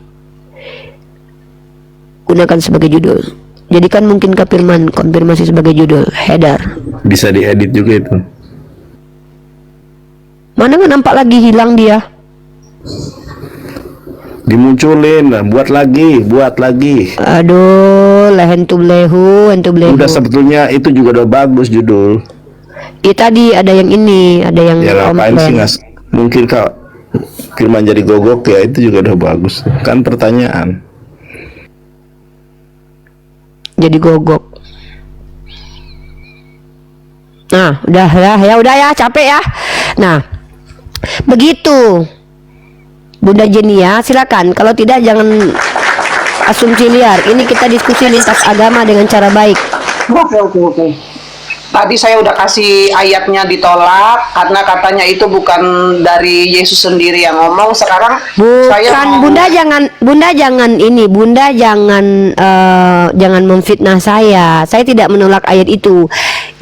[SPEAKER 2] Gunakan sebagai judul. Jadikan mungkinkah firman konfirmasi sebagai judul, header.
[SPEAKER 5] Bisa diedit juga itu.
[SPEAKER 2] Mana nggak nampak lagi, hilang dia.
[SPEAKER 5] Dimunculin, buat lagi.
[SPEAKER 2] Aduh, hentu blehu.
[SPEAKER 5] Udah sebetulnya itu juga udah bagus judul.
[SPEAKER 2] Tadi ada yang ini, ada yang
[SPEAKER 5] Ya ngapain sih
[SPEAKER 2] komplain.
[SPEAKER 5] mungkin kak firman jadi gogok ya, itu juga udah bagus. Kan pertanyaan.
[SPEAKER 2] Jadi gogok. Nah, udah ya, capek ya. Nah, begitu. Bunda Jenny ya, silakan. Kalau tidak jangan asumsi liar. Ini kita diskusi lintas agama dengan cara baik.
[SPEAKER 1] Oke. Tadi saya udah kasih ayatnya ditolak karena katanya itu bukan dari Yesus sendiri yang ngomong. Sekarang saya
[SPEAKER 2] Bukan,
[SPEAKER 1] mau...
[SPEAKER 2] Bunda jangan ini, Bunda jangan memfitnah saya. Saya tidak menolak ayat itu.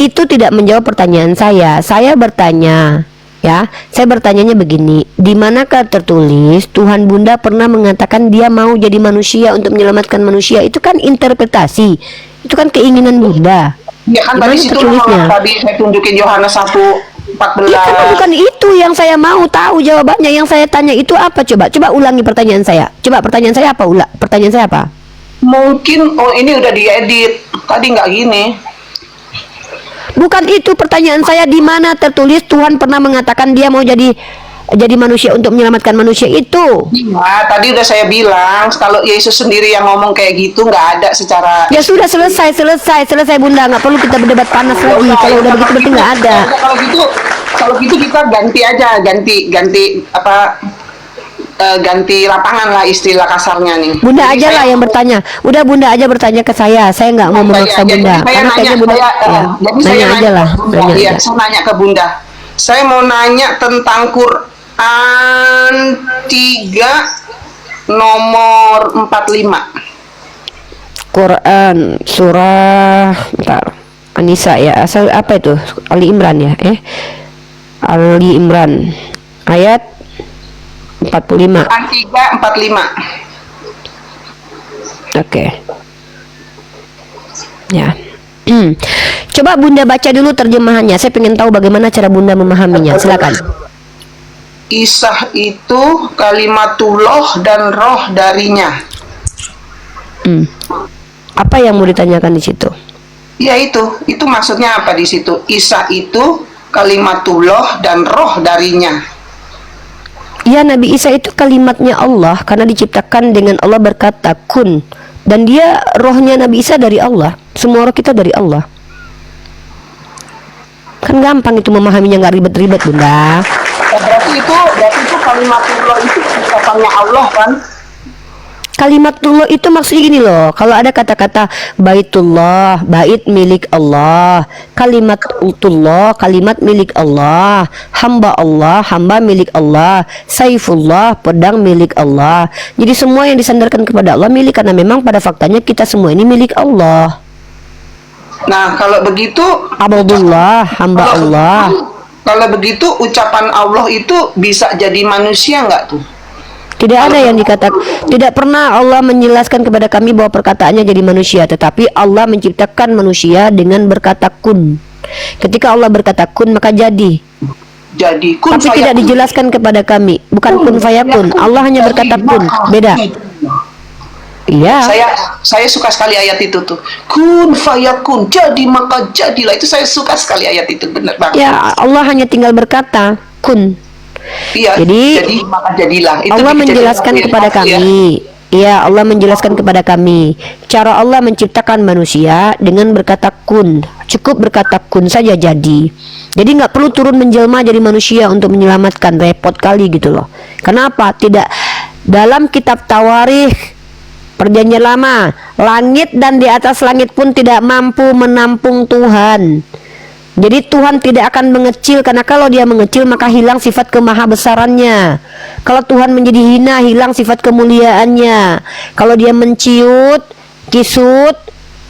[SPEAKER 2] Itu tidak menjawab pertanyaan saya. Saya bertanya, ya. Saya bertanyanya begini, di manakah tertulis Tuhan Bunda pernah mengatakan dia mau jadi manusia untuk menyelamatkan manusia? Itu kan interpretasi. Itu kan keinginan Bunda.
[SPEAKER 1] Ya kan
[SPEAKER 2] Di mana
[SPEAKER 1] tadi situ
[SPEAKER 2] tertulisnya?
[SPEAKER 1] tadi saya tunjukin Yohanes 1:14.
[SPEAKER 2] Ya kan bukan itu yang saya mau tahu jawabannya. Yang saya tanya itu apa? Coba ulangi pertanyaan saya. Coba pertanyaan saya apa? Pertanyaan saya apa?
[SPEAKER 1] Mungkin ini udah diedit. Tadi nggak gini.
[SPEAKER 2] Bukan itu pertanyaan saya, di mana tertulis Tuhan pernah mengatakan dia mau jadi manusia untuk menyelamatkan manusia itu?
[SPEAKER 1] Nah, tadi udah saya bilang kalau Yesus sendiri yang ngomong kayak gitu nggak ada secara.
[SPEAKER 2] Ya sudah, selesai Bunda, nggak perlu kita berdebat panas lagi. Kalau udah begitu berarti nggak ada.
[SPEAKER 1] Kalau gitu kita ganti aja, ganti lapangan lah istilah kasarnya nih.
[SPEAKER 2] Bunda
[SPEAKER 1] Jadi
[SPEAKER 2] aja
[SPEAKER 1] saya-
[SPEAKER 2] lah yang bertanya. Udah Bunda aja bertanya ke saya nggak mau memaksa Bunda. Karena kayaknya Bunda nanya aja lah. Nanya
[SPEAKER 1] Iya,
[SPEAKER 2] aja.
[SPEAKER 1] saya nanya ke Bunda. Saya mau nanya tentang Quran 3 nomor 45.
[SPEAKER 2] Quran surah bentar. An-Nisa ya. Asal apa itu? Ali Imran ya. Ali Imran ayat 45.
[SPEAKER 1] Quran 3 45.
[SPEAKER 2] Oke. Ya. Coba Bunda baca dulu terjemahannya. Saya pengen tahu bagaimana cara Bunda memahaminya. Silakan.
[SPEAKER 1] Isa itu kalimatullah dan roh darinya.
[SPEAKER 2] Apa yang mau ditanyakan di situ?
[SPEAKER 1] Ya itu maksudnya apa di situ? Isa itu kalimatullah dan roh darinya.
[SPEAKER 2] Ya, Nabi Isa itu kalimatnya Allah karena diciptakan dengan Allah berkata kun, dan dia rohnya Nabi Isa dari Allah. Semua roh kita dari Allah. Kan gampang itu memahaminya, nggak ribet-ribet Bunda.
[SPEAKER 1] Berarti itu kalimatullah itu ucapannya Allah kan?
[SPEAKER 2] Kalimatullah itu maksudnya gini loh. Kalau ada kata-kata baitullah, bait milik Allah, kalimatullah, kalimat milik Allah, hamba milik Allah, saifullah, pedang milik Allah. Jadi semua yang disandarkan kepada Allah milik, karena memang pada faktanya kita semua ini milik Allah.
[SPEAKER 1] Nah, kalau begitu
[SPEAKER 2] Abdullah, hamba Allah.
[SPEAKER 1] Kalau begitu ucapan Allah itu bisa jadi manusia nggak tuh?
[SPEAKER 2] Tidak ada yang dikatakan, tidak pernah Allah menjelaskan kepada kami bahwa perkataannya jadi manusia, tetapi Allah menciptakan manusia dengan berkata kun. Ketika Allah berkata kun, maka jadi.
[SPEAKER 1] Jadi kun
[SPEAKER 2] Tapi tidak
[SPEAKER 1] fayakun.
[SPEAKER 2] dijelaskan kepada kami, bukan kun fayakun. Allah hanya berkata kun, beda. Iya.
[SPEAKER 1] Saya suka sekali ayat itu tuh. Kun fayakun, jadi maka jadilah. Itu saya suka sekali ayat itu, benar banget.
[SPEAKER 2] Ya, Allah hanya tinggal berkata kun.
[SPEAKER 1] Iya.
[SPEAKER 2] Jadi,
[SPEAKER 1] maka jadilah. Itu
[SPEAKER 2] Allah
[SPEAKER 1] dijadikan
[SPEAKER 2] menjelaskan
[SPEAKER 1] ayat
[SPEAKER 2] kepada
[SPEAKER 1] ya.
[SPEAKER 2] kami. Iya, Allah menjelaskan kepada kami cara Allah menciptakan manusia dengan berkata kun. Cukup berkata kun saja jadi. Jadi nggak perlu turun menjelma jadi manusia untuk menyelamatkan. Repot kali gitu loh. Kenapa? Tidak. Dalam kitab Tawarikh Perjanjian Lama, langit dan di atas langit pun tidak mampu menampung Tuhan. Jadi Tuhan tidak akan mengecil, karena kalau dia mengecil maka hilang sifat kemahabesarannya. Kalau Tuhan menjadi hina, hilang sifat kemuliaannya. Kalau dia menciut, kisut,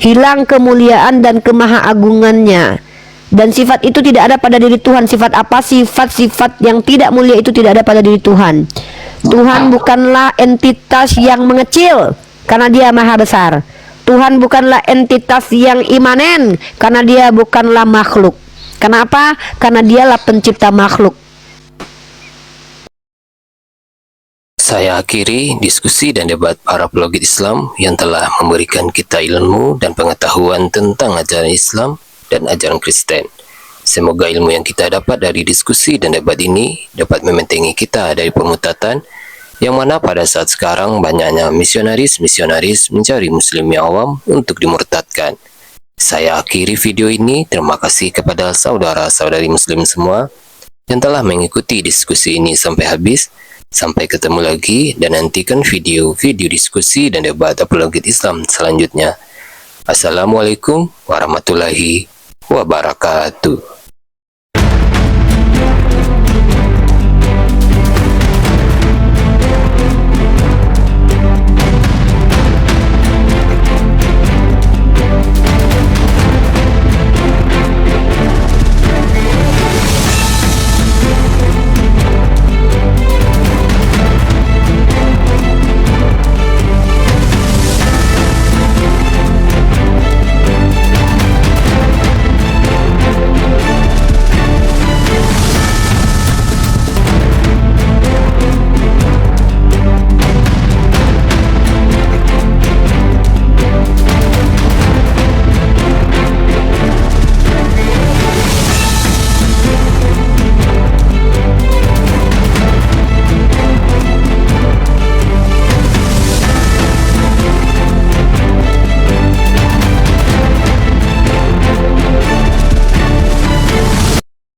[SPEAKER 2] hilang kemuliaan dan kemahaagungannya. Dan sifat itu tidak ada pada diri Tuhan. Sifat apa? Sifat-sifat yang tidak mulia itu tidak ada pada diri Tuhan. Tuhan bukanlah entitas yang mengecil, karena dia maha besar. Tuhan bukanlah entitas yang imanen, karena dia bukanlah makhluk. Kenapa? Karena dialah pencipta makhluk.
[SPEAKER 3] Saya akhiri diskusi dan debat para apologet Islam yang telah memberikan kita ilmu dan pengetahuan tentang ajaran Islam dan ajaran Kristen. Semoga ilmu yang kita dapat dari diskusi dan debat ini dapat membentengi kita dari pemutatan, yang mana pada saat sekarang banyaknya misionaris mencari muslim yang awam untuk dimurtadkan. Saya akhiri video ini. Terima kasih kepada saudara-saudari muslim semua yang telah mengikuti diskusi ini sampai habis. Sampai ketemu lagi dan nantikan video-video diskusi dan debat apologet Islam selanjutnya. Assalamualaikum warahmatullahi wabarakatuh.